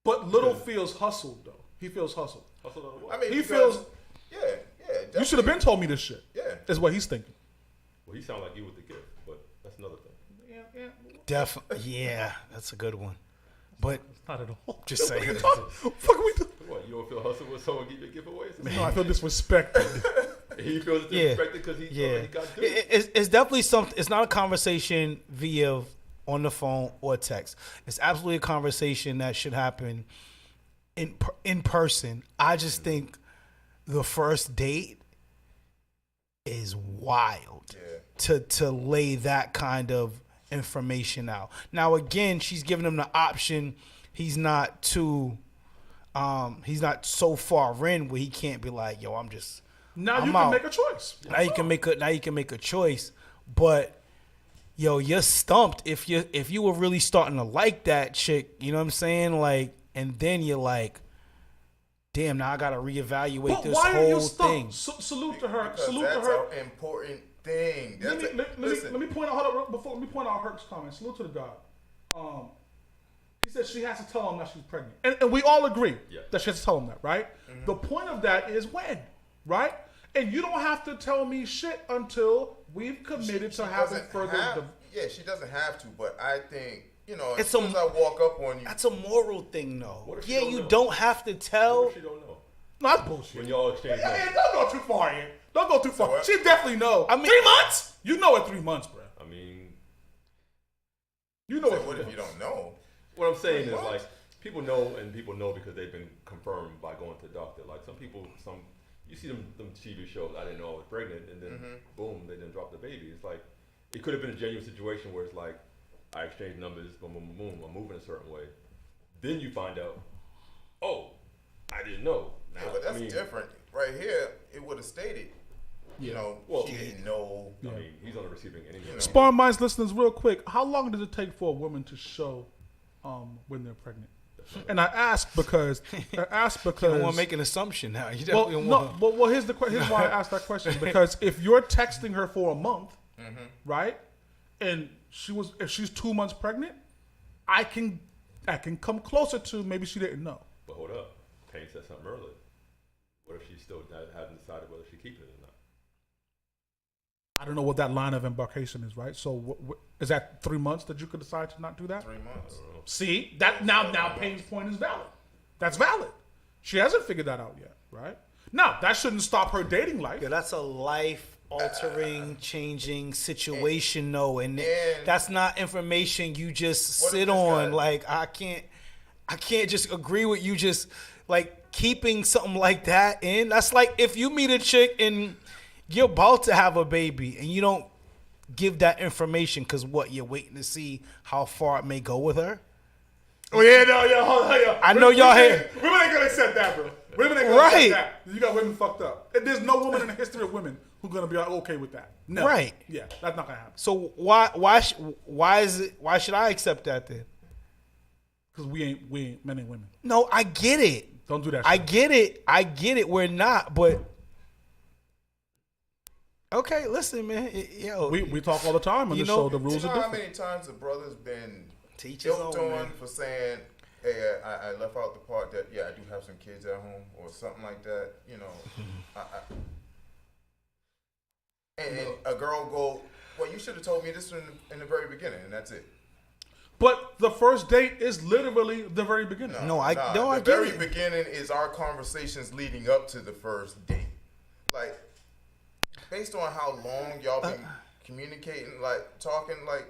But Little feels hustled, though. He feels hustled. Hustle on what? I mean, He because- feels, Yeah. you should have been told me this shit. Yeah. Is what he's thinking. Well, he sounds like you with the gift, but that's another thing. Yeah. Definitely. Yeah, that's a good one. But Not at all. just saying. Fuck we do. What, you don't feel hustled when someone give you a gift away? No, I feel disrespected. He feels Yeah. disrespected because he Yeah, felt like he got duped. it's definitely something. It's not a conversation via on the phone or text. It's absolutely a conversation that should happen in person. I just think the first date is wild to lay that kind of information out. Now again, she's giving him the option. He's not so far in where he can't be like, yo, I'm Now you I'm can out. make a choice. Now you can make a choice, but yo, you're stumped if you were really starting to like that chick. You know what I'm saying? Like, and then you're like, damn, now I gotta reevaluate But this why are you whole stumped? thing. Salute to her. Because Salute that's to her. an important thing. Let That's me, a, let, let me point out. Hold up, before let me point out Herc's comment. Salute to the God. He said she has to tell him that she's pregnant, and we all agree that she has to tell him that, right? The point of that is when, right? And you don't have to tell me shit until we've committed to having further. She doesn't have to, but I think, as It's soon as I walk up on you. That's a moral thing, though. What if she Yeah, don't you know? don't have to tell. What if she don't know? No, that's bullshit. When y'all exchange Yeah, numbers. don't go too far in. Don't go too far. what? She definitely know. I mean- 3 months. You know it 3 months, bro. I mean, You know Say, it. what if you don't know? what I'm saying is What? like people know, and people know because they've been confirmed by going to the doctor. Like some people, you see them TV shows. I didn't know I was pregnant, and then boom, they didn't drop the baby. It's like it could have been a genuine situation where it's like I exchanged numbers, boom, boom, boom, boom. I'm moving a certain way. Then you find out, oh, I didn't know. Now, Yeah, but that's I mean, different. Right here, it would have stated, Well, she didn't know. I mean, he's on the receiving end. Anyway. Sparring Minds listeners, real quick, how long does it take for a woman to show when they're pregnant? And I ask because You don't want to make an assumption now. You well, definitely no, want. well, here's why I asked that question, because if you're texting her for a month, right, and if she's 2 months pregnant, I can come closer to maybe she didn't know. But hold up, Payne said something earlier. What if she still hasn't decided whether she keeps it or not? I don't know what that line of embarkation is, right? So is that 3 months that you could decide to not do that? 3 months. See, that now Payne's point is valid. That's valid. She hasn't figured that out yet, right? Now, that shouldn't stop her dating life. Yeah, that's a life-altering, changing situation, though, and And- that's not information you just What if sit this on. guy- Like I can't just agree with you. Just like keeping something like that in. That's like if you meet a chick and you're about to have a baby and you don't give that information because what you're waiting to see how far it may go with her. Oh yeah, no, hold on, yeah. I know y'all women, here- Women ain't gonna accept that, bro. Women ain't gonna Right. accept that. You got women fucked up. And there's no woman in the history of women who's gonna be like, okay with that. No. Right. Yeah, that's not gonna happen. So why should I accept that then? Because we ain't men and women. No, I get it. Don't do that. I shit. get it. We're not, but Okay, listen, man. Yo, We talk all the time on You the know- show. The rules You know are how different. many times the brother's been teach his guilt own, on man. for saying, "Hey, I left out the part that I do have some kids at home" or something like that. You know, and a girl go, "Well, you should have told me this in the very beginning," and that's it. But the first date is literally the very beginning. No, I The get very it. beginning is our conversations leading up to the first date. Like, based on how long y'all been communicating, like talking, like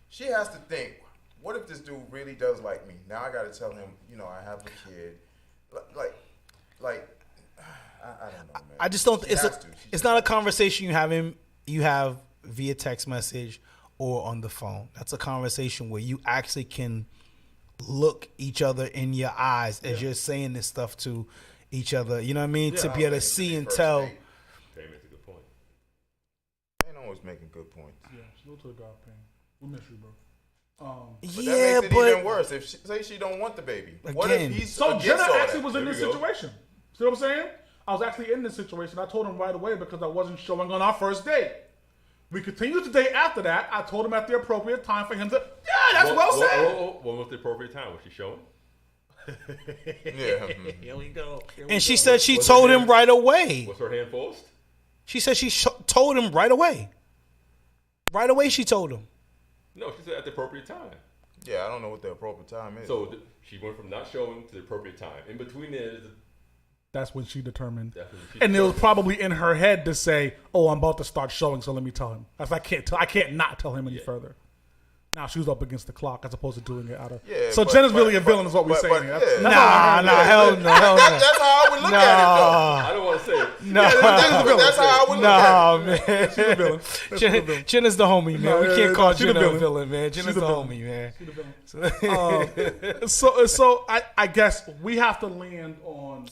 she has to think, what if this dude really does like me? Now I got to tell him, I have a kid. Like, I don't know, man. I just don't. She has to. It's not a conversation you have via text message or on the phone. That's a conversation where you actually can look each other in your eyes as you're saying this stuff to each other. You know what I mean? To be able to see and tell. Pay makes a good point. Ain't always making good points. Yeah, salute to the God, Pain. We miss you, bro. But Yeah, that makes it but even worse. If say she don't want the baby, what Again. if he's So against Jenna all actually that? was in There this we go. situation. See what I'm saying? I was actually in this situation. I told him right away because I wasn't showing on our first date. We continued to date after that. I told him at the appropriate time for him to. Yeah, that's well said. When was the appropriate time? Was she showing? Yeah. Here we go. and she said she Was told it him him? right away. Was her hand forced? She said she told him right away. Right away, she told him. No, she said at the appropriate time. Yeah, I don't know what the appropriate time is. So she went from not showing to the appropriate time. In between there is That's when she determined. definitely. And it was probably in her head to say, "Oh, I'm about to start showing, so let me tell him." I can't not tell him any further. Now she was up against the clock as opposed to doing it out of. Yeah, so but- Jenna's really a but- villain, is what we're but- saying. but- That's- yeah. that's all I heard. Hell no, hell no. That's how I would look at it, I don't want to say it. No, though. That's how I would look at no, man. She's a villain. She's a villain. Jenna's the homie, man. No, We yeah, can't yeah, call no, she's the Jenna a villain. villain, man. Jenna's She's the the villain. homie, man. She's a villain. So I guess we have to land on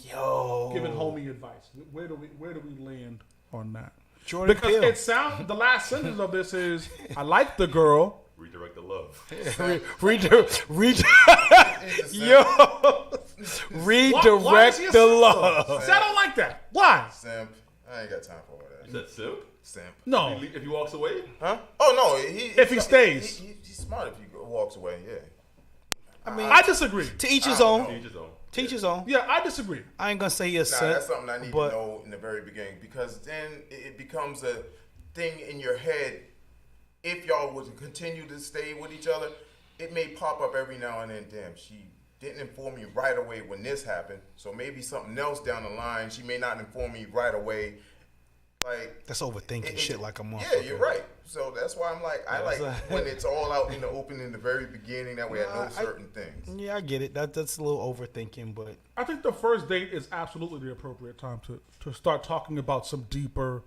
giving homie advice. Where do we land on that? Jordan Because Peele. it sounds the last sentence of this is I like the girl. Redirect the love. Yo, Why redirect is he a the simp, love. though? See, I don't like that. Why? Simp. I ain't got time for all Is that. that simp? Simp. No. If he walks away? Huh? Oh no. If he stays. he's smart if he walks away. Yeah. I disagree. To each his I don't own. know. Teach his own. Teach his own. Yeah, I disagree. I ain't gonna say he a Nah, simp, that's something I need but to know in the very beginning because then it becomes a thing in your head. If y'all would continue to stay with each other, it may pop up every now and then. Damn, she didn't inform me right away when this happened. So maybe something else down the line. She may not inform me right away. Like that's overthinking shit like a motherfucker. yeah, you're right. So that's why I'm like, I like when it's all out in the open in the very beginning. That way I know certain things. Yeah, I get it. That's a little overthinking, but I think the first date is absolutely the appropriate time to start talking about some deeper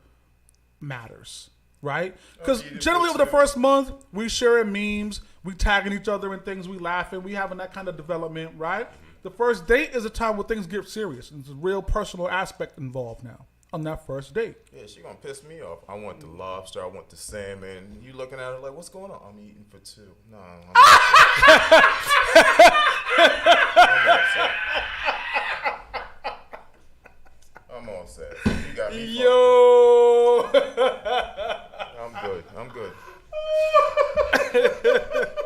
matters, right? Because Okay, generally that's over the true. first month, we sharing memes, we tagging each other in things, we laughing, we having that kind of development, right? The first date is a time where things get serious, and there's a real personal aspect involved now on that first date. Yeah, she gonna piss me off. I want the lobster. I want the salmon. You looking at her like, what's going on? I'm eating for two. No, I'm all set. You got me. yo, I'm good. I'm good.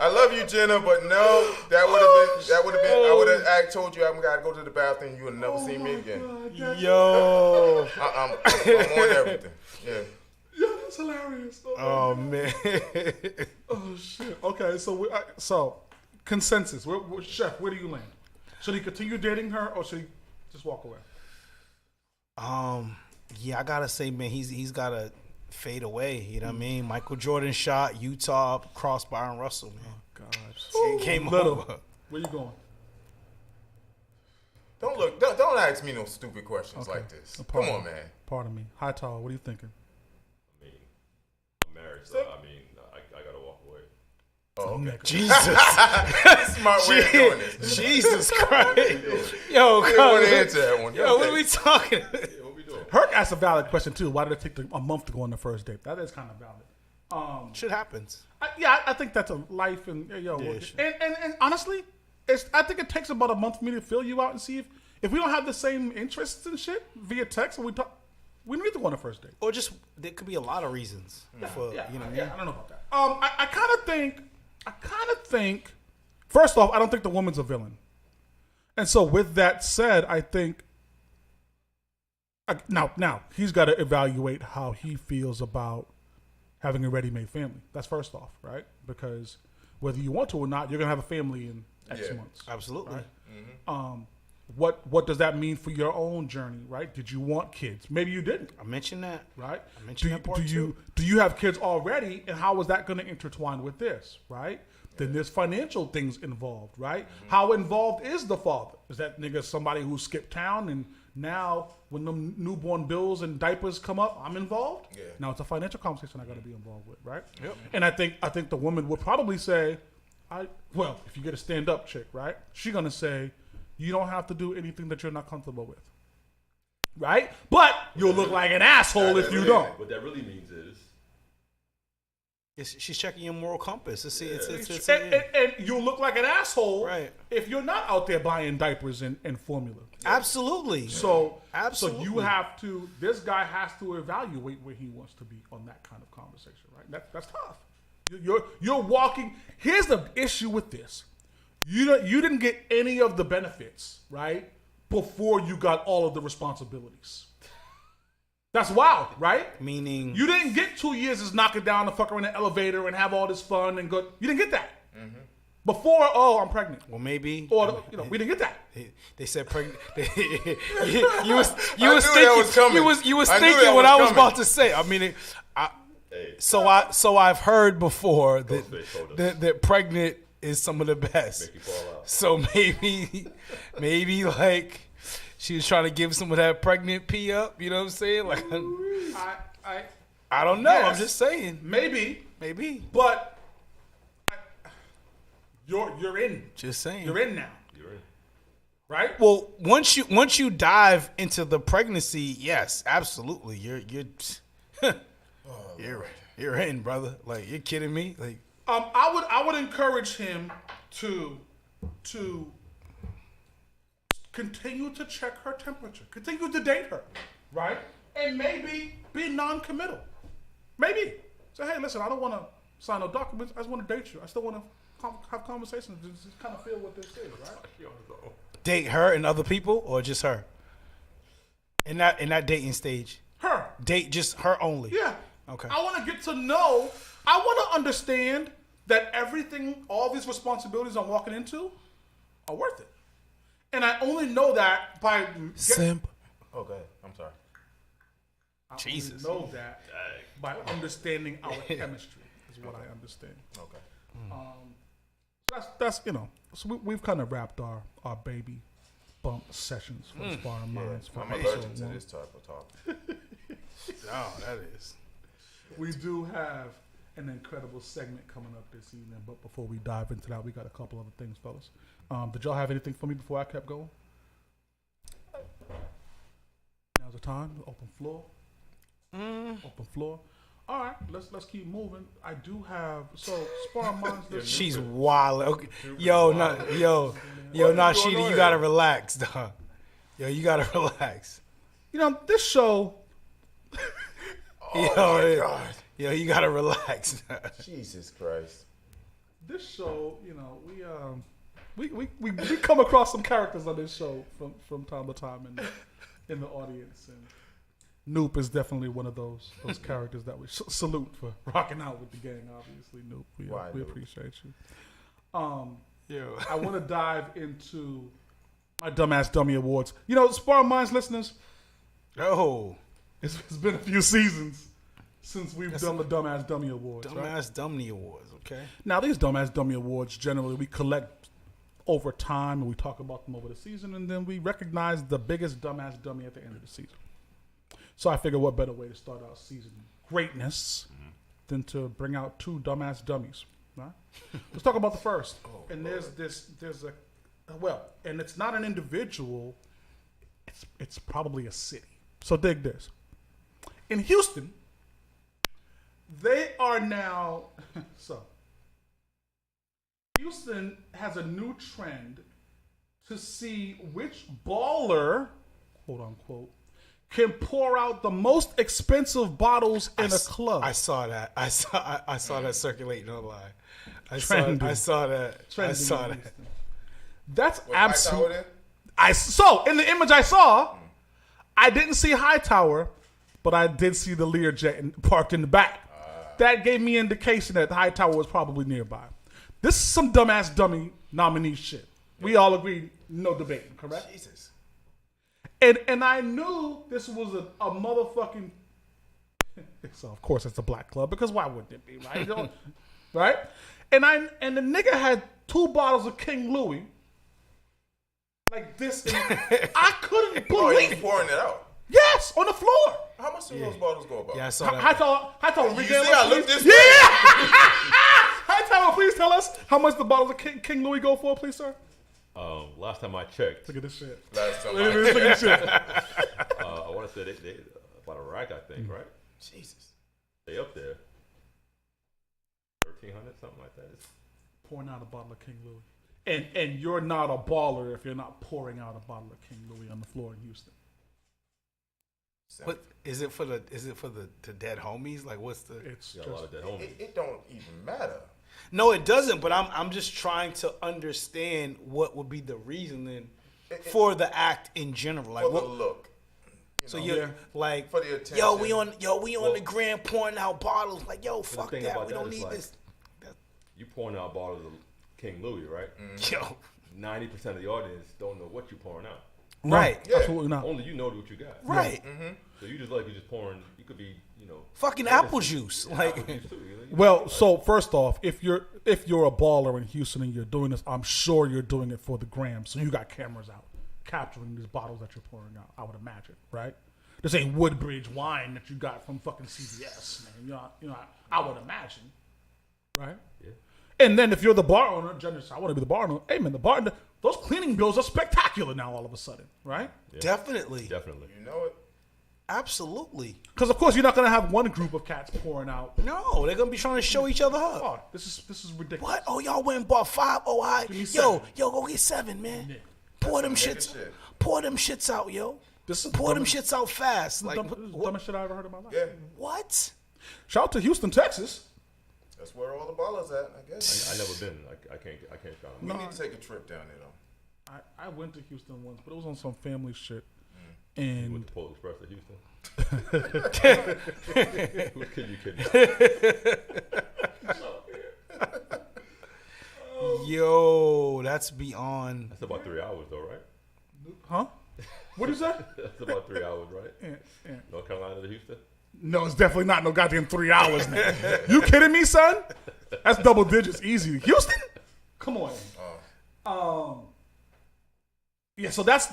I love you, Jenna, but no, that would have been. I would have told you I'm gotta go to the bathroom. You would never see me again. yo. I'm on everything. Yeah. Yeah, that's hilarious. Oh man. Oh shit. Okay, so consensus. Chef, where do you land? Should he continue dating her or should he just walk away? Yeah, I gotta say, man, he's gotta fade away. You know what I mean? Michael Jordan shot, Utah crossed Byron Russell, man. God. He came Little. over. Where you going? Don't ask me no stupid questions like this. Come on, man. Pardon me. Hi, Tall. What are you thinking? I mean, I'm married, so I mean, I gotta walk away. Oh, okay. Jesus. Smart way of doing this. Jesus Christ. Yo, I didn't come want to on. answer that one. Yo, what are we talking? Yeah, what we doing? Herc asked a valid question too. Why did it take a month to go on the first date? That is kind of valid. Shit happens. I think that's a life and and honestly, I think it takes about a month for me to fill you out and see if we don't have the same interests and shit via text when we talk. We need to go on a first date. Or just there could be a lot of reasons. For, Yeah, you know what I mean? yeah, I don't know about that. I kind of think. First off, I don't think the woman's a villain, and so with that said, I think. Now he's got to evaluate how he feels about having a ready-made family. That's first off, right? Because whether you want to or not, you're gonna have a family in X months. Absolutely. Right? What does that mean for your own journey, right? Did you want kids? Maybe you didn't, I mentioned that. right? I mentioned that part too. Do you have kids already, and how is that going to intertwine with this, right? Then there's financial things involved, right? How involved is the father? Is that nigga somebody who skipped town and now when the newborn bills and diapers come up, I'm involved? Yeah. Now it's a financial conversation I got to be involved with, right? Yep. And I think the woman would probably say, well, if you get a stand-up chick, right? She's going to say, you don't have to do anything that you're not comfortable with. Right? But you'll look like an asshole if you don't. What that really means is, She's checking your moral compass to see. And you'll look like an asshole Right. if you're not out there buying diapers and formula. Absolutely. So Absolutely. you have to, this guy has to evaluate where he wants to be on that kind of conversation, right? That's tough. You're walking, here's the issue with this. You didn't get any of the benefits, right? Before you got all of the responsibilities. That's wild, right? Meaning You didn't get 2 years as knocking down the fucker in the elevator and have all this fun and go. You didn't get that. Before, I'm pregnant. well, maybe. Or, we didn't get that. They said pregnant. you was knew that thinking. was coming. You was I knew thinking that what was I was coming. about to say. I mean, so I've heard before Ghostface told us. that pregnant is some of the best. make you fall out. So maybe like she was trying to give some of that pregnant pee up. You know what I'm saying? Like I don't know. Yes. I'm just saying. Maybe, But but you're in. just saying. You're in now, You're in. right? Well, once you dive into the pregnancy, yes, absolutely. You're you're in, brother. Like, you're kidding me? Like, I would encourage him to continue to check her temperature, continue to date her, right? And maybe be non-committal. Maybe say, hey, listen, I don't want to sign no documents. I just want to date you. I still want to have conversations, just kind of feel what this is, right? date her and other people, or just her? In that dating stage, Her, date just her only. yeah. Okay. I want to get to know. I want to understand that everything, all these responsibilities I'm walking into, are worth it. And I only know that by Simp. Oh, go ahead. I'm sorry. I Jesus. only know that by understanding our chemistry is what I understand. Okay. That's So we've kind of wrapped our baby bump sessions for Sparring Minds. For I'm episode allergic to one. this type of talk. No, that is. We do have an incredible segment coming up this evening, but before we dive into that, we got a couple other things, fellas. Did y'all have anything for me before I kept going? Now's the time. Open floor. Open floor. All right, let's keep moving. I do have Sparring Minds. She's wild. Okay. Yo, Shidi, you gotta relax, dog. Yo, you gotta relax. This show. Yo, you gotta relax. Jesus Christ. This show, we come across some characters on this show from time to time in the audience, and Noop is definitely one of those characters that we salute for rocking out with the gang. Obviously, Noop, we Noop? appreciate you. Yo. I want to dive into my Dumbass Dummy Awards. Sparring Minds listeners, Oh, it's been a few seasons since we've done the Dumbass Dummy Awards. right? Dumbass Dummy Awards. Okay. Now, these Dumbass Dummy Awards, generally, we collect over time, and we talk about them over the season, and then we recognize the biggest Dumbass Dummy at the end of the season. So I figure what better way to start our season greatness than to bring out two Dumbass Dummies, right? Let's talk about the first. And and it's not an individual, it's probably a city. So dig this. In Houston, they are now, Houston has a new trend to see which baller, quote unquote, can pour out the most expensive bottles in a club. I saw that. I saw that circulating online. I Trending. saw that. I Trending saw in that. Houston. That's Was Hightower absolute. there? So in the image I saw, I didn't see Hightower, but I did see the Learjet parked in the back. That gave me indication that Hightower was probably nearby. This is some dumbass dummy nominee shit. We all agree, no debating, correct? Jesus. And I knew this was a motherfucking. So of course it's a black club because why wouldn't it be, right? You know, right? And the nigga had 2 bottles of King Louis, like this. And I couldn't Oh, he was believe. pouring it out. Yes, on the floor. How much do those bottles go about? Yeah, I saw that. Hightower, You regain see, I us, looked please. this way. Hightower, please tell us how much the bottles of King Louis go for, please, sir. Last time I checked, Look at this shit. Last time Look at this shit. I want to say they about a rack, I think, right? Jesus. They up there. 1,300, something like that. It's, Pouring out a bottle of King Louis. And you're not a baller if you're not pouring out a bottle of King Louis on the floor in Houston. What is it for the dead homies? Like what's the? It's got just a lot of dead homies. It don't even matter. No, it doesn't. But I'm just trying to understand what would be the reasoning for the act in general. Like For the what? look. So know, you're like, For the attention. yo, we on Well, the gram pouring out bottles. Like, yo, the fuck thing that. about We that don't is, need like, this. You pouring out bottles of King Louis, right? Yo, 90% of the audience don't know what you're pouring out. right, Yeah. absolutely not. Only you know what you got. right. So you're just pouring. You could be, Fucking apple juice. Like, apple juice too, Well, so first off, if you're a baller in Houston and you're doing this, I'm sure you're doing it for the gram. So you got cameras out capturing these bottles that you're pouring out. I would imagine, right? This ain't Woodbridge wine that you got from fucking CVS, man. I would imagine, right? Yeah. And then if you're the bar owner, generous, I want to be the bar owner. Hey man, those cleaning bills are spectacular now. All of a sudden, right? definitely, Definitely. You know it. absolutely. Because of course you're not gonna have one group of cats pouring out. No, they're gonna be trying to show each other up. Oh, this is ridiculous. What? Oh, y'all went and bought 5. Oh, I. me Yo, 7. go get 7, man. Yeah. Pour them some nigga shits. shit. Pour them shits out, yo. This is Pour them dumbest- shits out fast. Like, This is the dumbest shit I ever heard in my life. Yeah. what? Shout out to Houston, Texas. That's where all the ballers at, I guess. I never been. I can't shout them. We need to take a trip down there, though. I went to Houston once, but it was on some family shit. You And went to Polar Express to Houston. Who's kidding you? Kidding? Yo, that's beyond. That's about 3 hours, though, right? huh? What is that? That's about 3 hours, right? Yeah. North Carolina to Houston. No, it's definitely not no goddamn 3 hours, man. You kidding me, son? That's double digits easy. Houston? Come on. Yeah, so that's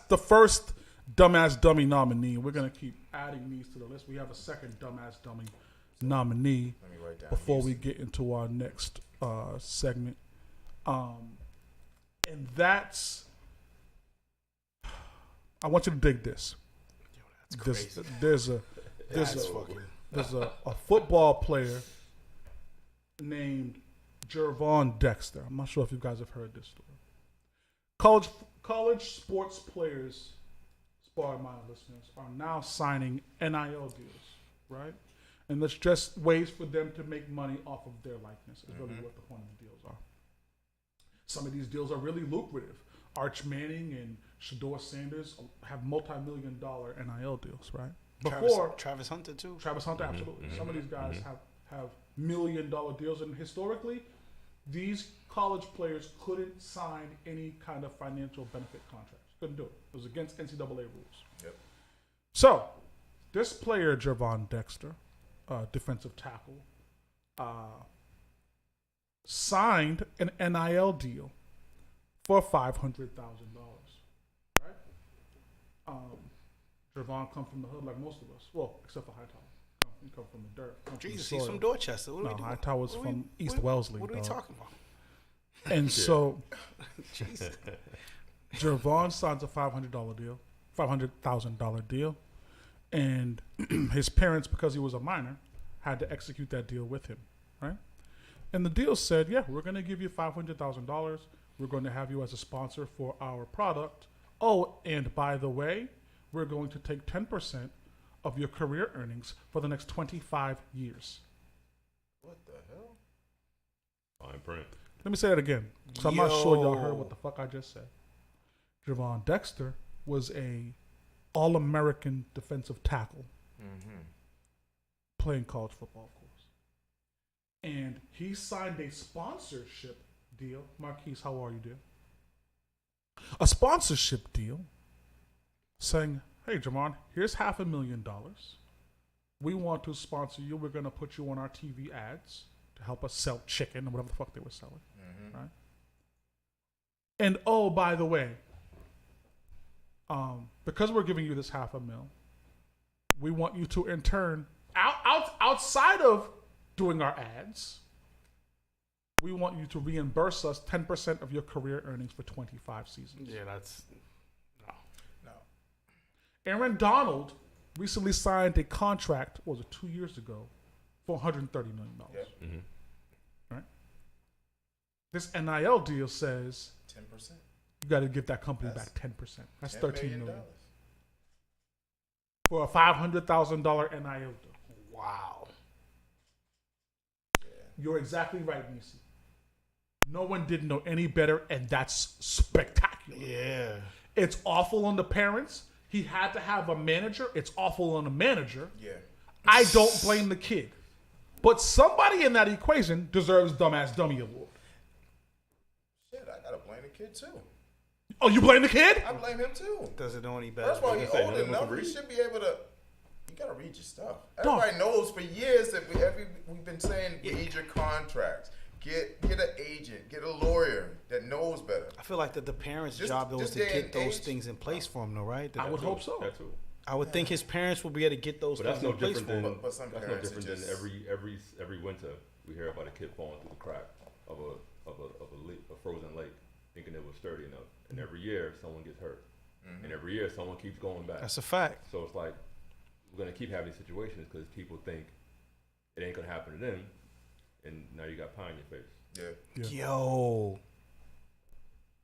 the first dumbass dummy nominee. We're gonna keep adding these to the list. We have a second dumbass dummy nominee Let me write down. before we get into our next segment. And that's, I want you to dig this. That's crazy. There's a football player named Jervon Dexter. I'm not sure if you guys have heard this story. College sports players, Sparring Mind listeners, are now signing NIL deals, right? And that's just ways for them to make money off of their likeness. Is really what the point of the deals are. Some of these deals are really lucrative. Arch Manning and Shador Sanders have multi-million-dollar NIL deals, right? Travis Hunter too. Travis Hunter, absolutely. Some of these guys have million-dollar deals, and historically, these college players couldn't sign any kind of financial benefit contracts. Couldn't do it. It was against NCAA rules. Yep. So, this player, Jervon Dexter, defensive tackle, signed an NIL deal for $500,000. Right? Jervon come from the hood like most of us. Well, except for Hightower. He come from the dirt. Come from the Jesus, he's soil. from Dorchester. What are No, we doing? Hightower's What are from we- East what- Wellesley, What are we dog. talking about? And so Jesus. Jervon signs a $500,000 deal, and his parents, because he was a minor, had to execute that deal with him, right? And the deal said, yeah, we're going to give you $500,000. We're going to have you as a sponsor for our product. Oh, and by the way, we're going to take 10% of your career earnings for the next 25 years. What the hell? Fine print. Let me say that again, because I'm not sure y'all heard what the fuck I just said. Javon Dexter was a All-American defensive tackle playing college football, of course. And he signed a sponsorship deal. Marquise, how are you, dear? A sponsorship deal saying, hey, Javon, here's $500,000. We want to sponsor you. We're going to put you on our TV ads to help us sell chicken or whatever the fuck they were selling. Right? And oh, by the way, because we're giving you this $500,000, we want you to in turn, outside of doing our ads, we want you to reimburse us 10% of your career earnings for 25 seasons. Yeah, that's No. Aaron Donald recently signed a contract, what was it, 2 years ago, for $130 million. Yep. Right? This NIL deal says 10%. you got to give that company That's back 10%. That's $10 $13 million. million. For a $500,000 NIL deal. wow. You're exactly right, Nisi. No one didn't know any better, and that's spectacular. Yeah. It's awful on the parents. He had to have a manager. It's awful on the manager. Yeah. I don't blame the kid. But somebody in that equation deserves Dumbass Dummy Award. Shit, I gotta blame the kid too. Oh, you blame the kid? I blame him too. Doesn't know any better. First of all, he's say, old none of them enough. can He read. should be able to. You gotta read your stuff. Dog. Everybody knows for years that we've been saying read your contracts. Get an agent. Get a lawyer that knows better. I feel like that the parents' Just- job though is just to day get and those age. things in place for him, though, right? I would hope so. That too. I would think his parents will be able to get those But that's things no in place different for him. than But some that's no parents are different than just- every winter we hear about a kid falling through the crack of a frozen lake, thinking it was sturdy enough, and every year someone gets hurt, and every year someone keeps going back. That's a fact. So it's like we're gonna keep having these situations because people think it ain't gonna happen to them, and now you got pie in your face. Yeah. Yo,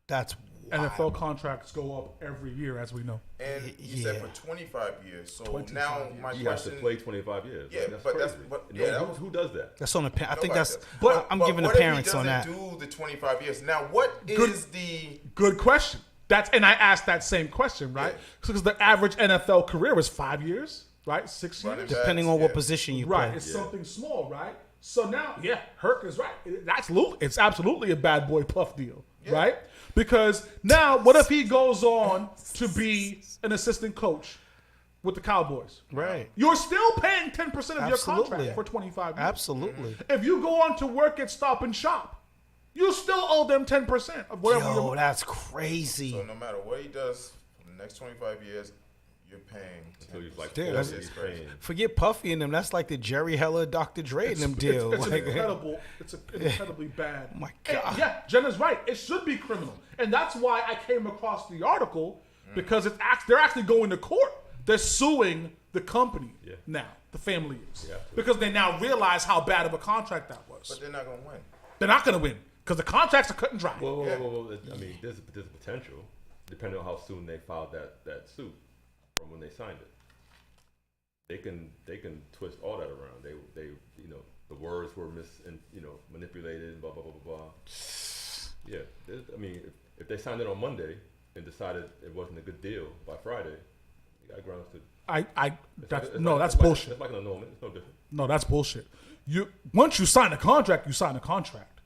that's wild. NFL contracts go up every year, as we know. And you said Yeah. for 25 years. So 25 now years. my You have to question. play 25 years. Yeah, Like, that's but that's- crazy. but- And yeah, no- that who, was- who does that? That's on the. I think Nobody that's. does. I'm But giving the what if he parents on that. doesn't do the 25 years. Now, what Good. is the? Good question. And I asked that same question, right? Yeah. Because the average NFL career is 5 years, right? 6 Running years. back. Depending on what Yeah. position you Right. play. It's something small, right? So now, yeah, Herc is right. It's absolutely a bad boy Puff deal, right? Because now, what if he goes on to be an assistant coach with the Cowboys? Right. You're still paying 10% of your Absolutely. contract for 25 years. Absolutely. If you go on to work at Stop and Shop, you still owe them 10% of whatever Yo, you're that's crazy. So no matter what he does for the next 25 years, you're paying. Until he's like Dude, 40, that's- he's paying. Forget Puffy and them. That's like the Jerry Heller, Dr. Dre and them deal. It's Like, incredible. It's incredibly bad. Oh my And God. yeah, Jenna's right. It should be criminal, and that's why I came across the article because they're actually going to court. They're suing the company now. The family is because they now realize how bad of a contract that was. But they're not gonna win. They're not going to win because the contracts are cut and dry. Whoa. I mean, there's potential, depending on how soon they filed that suit from when they signed it. They can twist all that around. They the words were manipulated, blah blah blah blah blah. Yeah, I mean, if they signed it on Monday and decided it wasn't a good deal by Friday, you got grounds to. That's bullshit. It's like an annulment. It's no different. No, that's bullshit. Once you sign a contract, you sign a contract.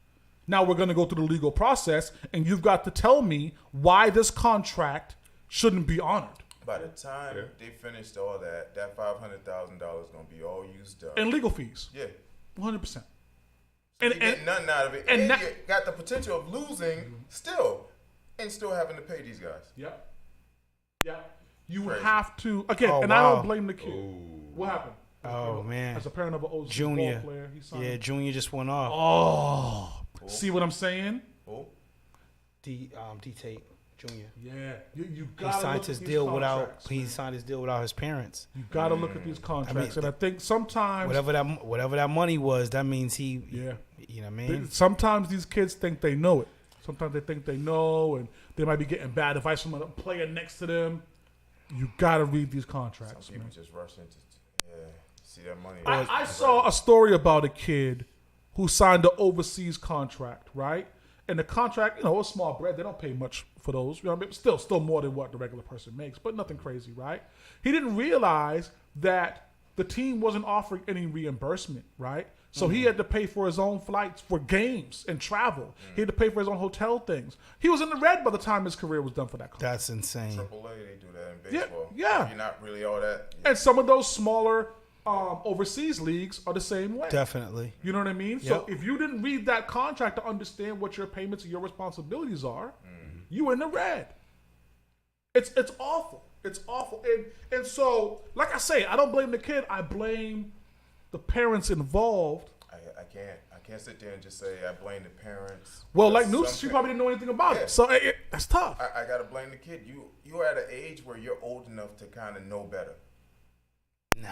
Now we're going to go through the legal process, and you've got to tell me why this contract shouldn't be honored. By the time they finished all that $500,000 gonna be all used up. And legal fees, Yeah. 100%. You get nothing out of it, and and that- you got the potential of losing still, and still having to pay these guys. Yep. Yep. You Crazy. have to again, Oh, and I wow. don't blame the kid. What happened? Oh, man. As a parent of an OC Junior. ball player, he signed. Yeah, Junior just went off. Oh, see what I'm saying? Oh, D-Tate Junior. Yeah. You He gotta signed look his at these deal contracts, He man. signed his deal without his parents. You got to look at these contracts, and I think sometimes Whatever that money was, that means he. Yeah. You know what I mean? Sometimes these kids think they know it. Sometimes they think they know, and they might be getting bad advice from a player next to them. You gotta read these Some contracts, people man. just rush into see that money. I saw a story about a kid who signed an overseas contract, right? And the contract, you know, was small bread. They don't pay much for those. You know what I mean? Still more than what the regular person makes, but nothing crazy, right? He didn't realize that the team wasn't offering any reimbursement, right? So he had to pay for his own flights for games and travel. He had to pay for his own hotel things. He was in the red by the time his career was done for that contract. That's insane. AAA, they do that in baseball. yeah. You're not really all that. And some of those smaller overseas leagues are the same way. Definitely. You know what I mean? So Yep. if you didn't read that contract to understand what your payments and your responsibilities are, you in the red. It's awful. It's awful. And so, like I say, I don't blame the kid. I blame the parents involved. I can't sit there and just say I blame the parents. Well, like Because Noops, she probably didn't know anything about Yeah. it. So that's tough. I gotta blame the kid. You're at an age where you're old enough to kind of know better. Nah.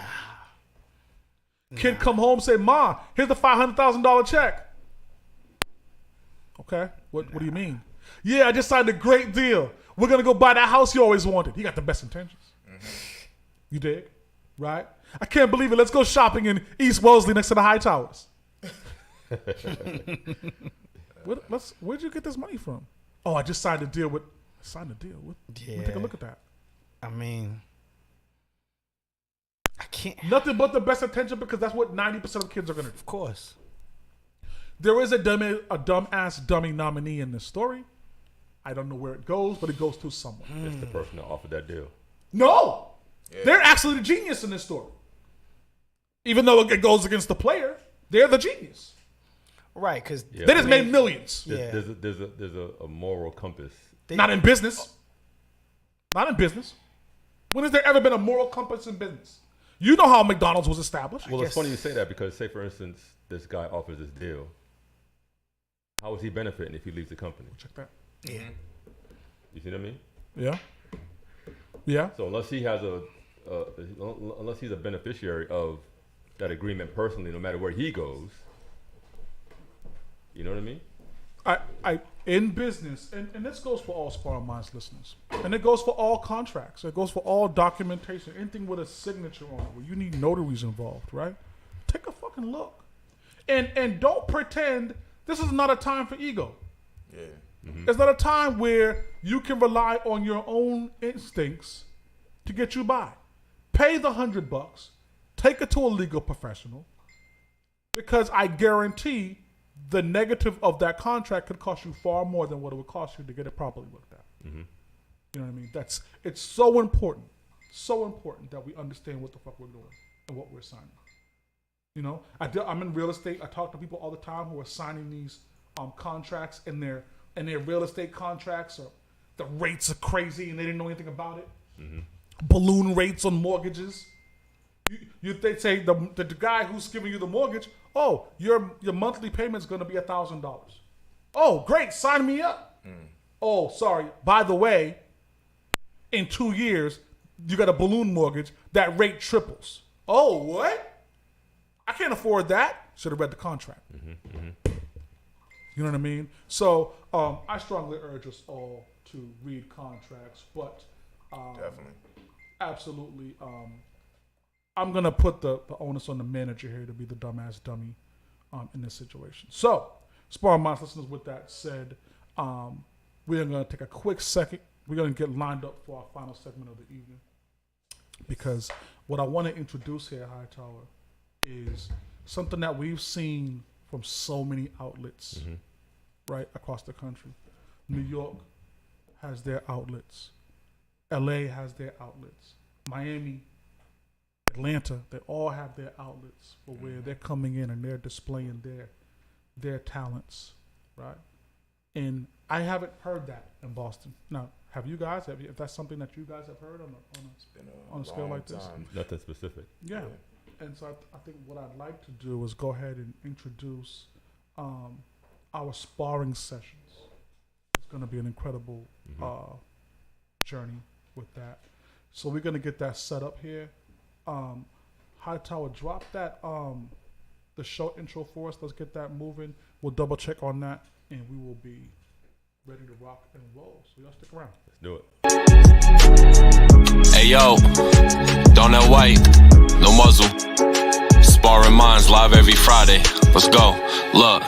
Kid come home, say, "Ma, here's the $500,000 check." Okay, what do you mean? Yeah, I just signed a great deal. We're gonna go buy that house you always wanted. He got the best intentions. You dig? Right? I can't believe it. Let's go shopping in East Wellesley next to the High Towers. Where'd you get this money from? Oh, I just signed a deal with. Signed a deal with. Let me take a look at that. I mean, I can't. Nothing but the best intention because that's what 90% of kids are gonna do. Of course. There is a dumbass dummy nominee in this story. I don't know where it goes, but it goes to someone. It's the person that offered that deal. No! Yeah. They're actually the genius in this story. Even though it goes against the player, they're the genius. Right, because Yeah. They just made millions. Yeah. There's a moral compass. Not in business. Not in business. When has there ever been a moral compass in business? You know how McDonald's was established. Well, it's guess- funny you say that because, say for instance, this guy offers this deal. How is he benefiting if he leaves the company? Check that. Yeah. You see what I mean? Yeah. Yeah. So unless he has unless he's a beneficiary of that agreement personally, no matter where he goes, you know what I mean? I in business, and this goes for all Sparring Minds listeners, and it goes for all contracts. It goes for all documentation, anything with a signature on it, where you need notaries involved, right? Take a fucking look, and don't pretend this is not a time for ego. Yeah. It's not a time where you can rely on your own instincts to get you by. Pay the $100, take it to a legal professional, because I guarantee the negative of that contract could cost you far more than what it would cost you to get it properly looked at. You know what I mean? It's so important that we understand what the fuck we're doing and what we're signing. You know, I'm in real estate. I talk to people all the time who are signing these contracts, and their real estate contracts are, the rates are crazy and they didn't know anything about it. Balloon rates on mortgages. They say the guy who's giving you the mortgage, oh, your monthly payment's going to be $1,000. Oh, great, sign me up. Oh, sorry. By the way, in 2 years, you got a balloon mortgage. That rate triples. Oh, what? I can't afford that. Should have read the contract. You know what I mean? So I strongly urge us all to read contracts, but Definitely. absolutely. I'm gonna put the onus on the manager here to be the dumbass dummy in this situation. So, Sparring Minds listeners, with that said, we're gonna take a quick second. We're gonna get lined up for our final segment of the evening, because what I want to introduce here, Hightower, is something that we've seen from so many outlets, right across the country. New York has their outlets. LA has their outlets. Miami, Atlanta, they all have their outlets for where they're coming in and they're displaying their talents, right? And I haven't heard that in Boston. Now, have you guys? If that's something that you guys have heard on a scale like this? Nothing specific. Yeah. And so I think what I'd like to do is go ahead and introduce our sparring sessions. It's going to be an incredible journey with that. So we're going to get that set up here. Hightower, drop that the show intro for us. Let's get that moving. We'll double check on that, and we will be ready to rock and roll. So y'all stick around. Let's do it. Hey yo, Donut White, no muzzle. Sparring Minds live every Friday. Let's go. Look,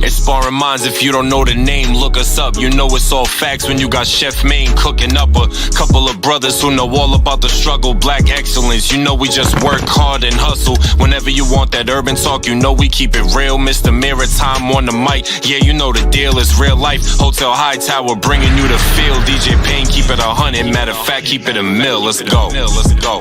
it's Sparring Minds. If you don't know the name, look us up. You know it's all facts when you got Chef Maine cooking up a couple of brothers who know all about the struggle. Black excellence, you know we just work hard and hustle. Whenever you want that urban talk, you know we keep it real. Mr. Maritime on the mic, yeah, you know the deal is real life. Hotel High Tower bringing you the feel. DJ Payne, keep it 100. Matter of fact, keep it a mill. Let's go. Let's go.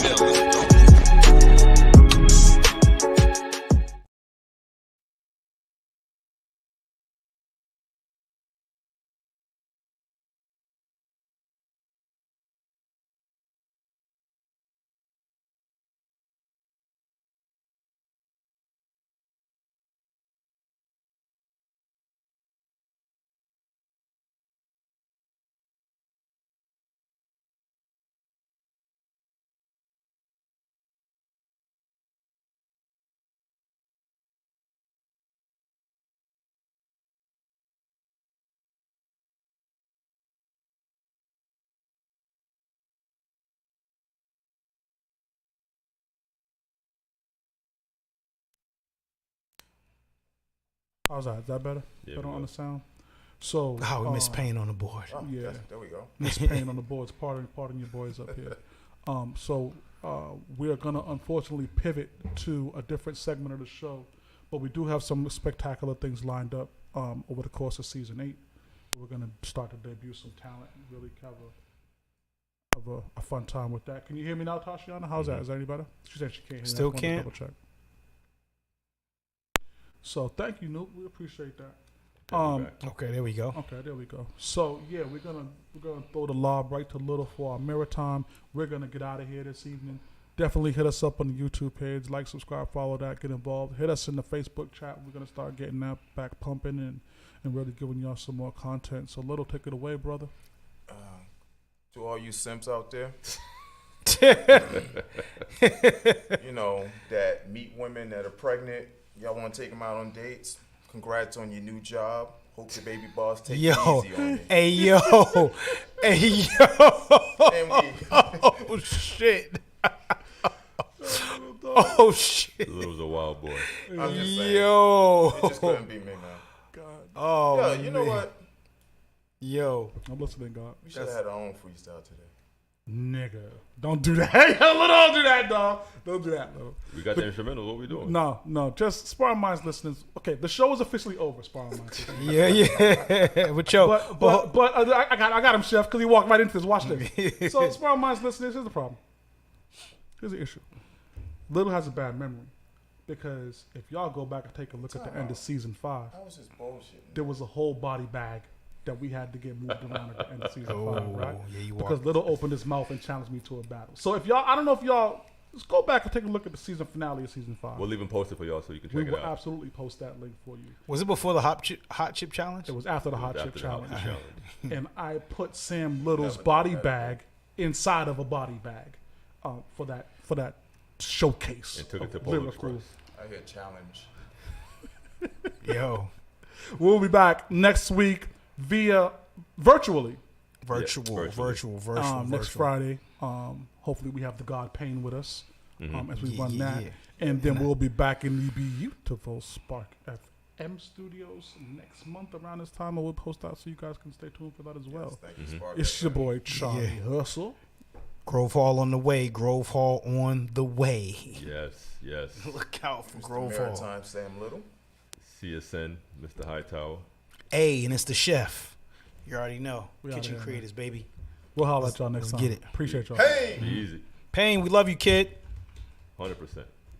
How's that? Is that better? Yeah, Better we on go. the sound? So Oh, we miss Payne on the board. Oh, Yeah. yes, there we go. Miss Payne on the boards. Pardon your boys up here. We are gonna unfortunately pivot to a different segment of the show, but we do have some spectacular things lined up over the course of season 8. We're gonna start to debut some talent and really have a fun time with that. Can you hear me now, Tashiana? How's that? Is that any better? She said she can't hear me. Still I just wanted to can't? double check. So thank you, Noop. We appreciate that. Yeah, we're back. Okay, there we go. Okay, there we go. So yeah, we're gonna throw the lob right to Little for our Maritime. We're gonna get out of here this evening. Definitely hit us up on the YouTube page, like, subscribe, follow that, get involved. Hit us in the Facebook chat. We're gonna start getting that back pumping and really giving y'all some more content. So Little, take it away, brother. To all you simps out there, you know, that meet women that are pregnant, y'all want to take them out on dates. Congrats on your new job. Hope your baby boss takes it easy on you. Hey yo, hey yo. And we, Oh shit. Oh shit. Little's a wild boy. I'm just saying, Yo. it just couldn't be me, man. Oh. Yo, you know man. what? Yo. I'm listening, God. We should have had our own freestyle today. Nigga, don't do that. Hey, Little, don't do that, dog. Don't do that, Little. We got the instrumentals. What we doing? No, just Sparring Minds listeners. Okay, the show is officially over, Sparring Minds. Yeah. But yo, But I got him, Chef, because he walked right into this. Watch this. So, Sparring Minds listeners, here's the problem. Here's the issue. Little has a bad memory because if y'all go back and take a look at the end of season 5, I was just bullshitting. there was a whole body bag that we had to get moved around at the end of season 5, right? yeah, you Because walked. Little opened his mouth and challenged me to a battle. So if y'all, I don't know if y'all, just go back and take a look at the season finale of season 5. We'll even post it for y'all so you can We check will it out. absolutely post that link for you. Was it before the hot chip challenge? It was after the hot After chip the Hot challenge. Chip challenge. And I put Sam Little's Never body done that bag inside of a body bag for that showcase. And took it of to Polar lyrical. Express. I hear challenge. Yo. We'll be back next week via virtually Virtual. next Friday. Hopefully we have the God Payne with us as we run that. yeah. And then we'll be back in the beautiful Spark FM studios next month around this time. I will post out so you guys can stay tuned for that as well. Thank you, Spark. It's your boy Charlie Hustle. Grove Hall on the way. Grove Hall on the way. Yes. Look out for Mr. Grove Hall. Maritime Sam Little. CSN, Mr. Hightower. Hey, and it's the chef. You already know. We out Kitchen here, creators, baby. We'll holler at y'all next let's time. get it. Appreciate y'all. Hey! Be easy. Payne, we love you, kid. 100%.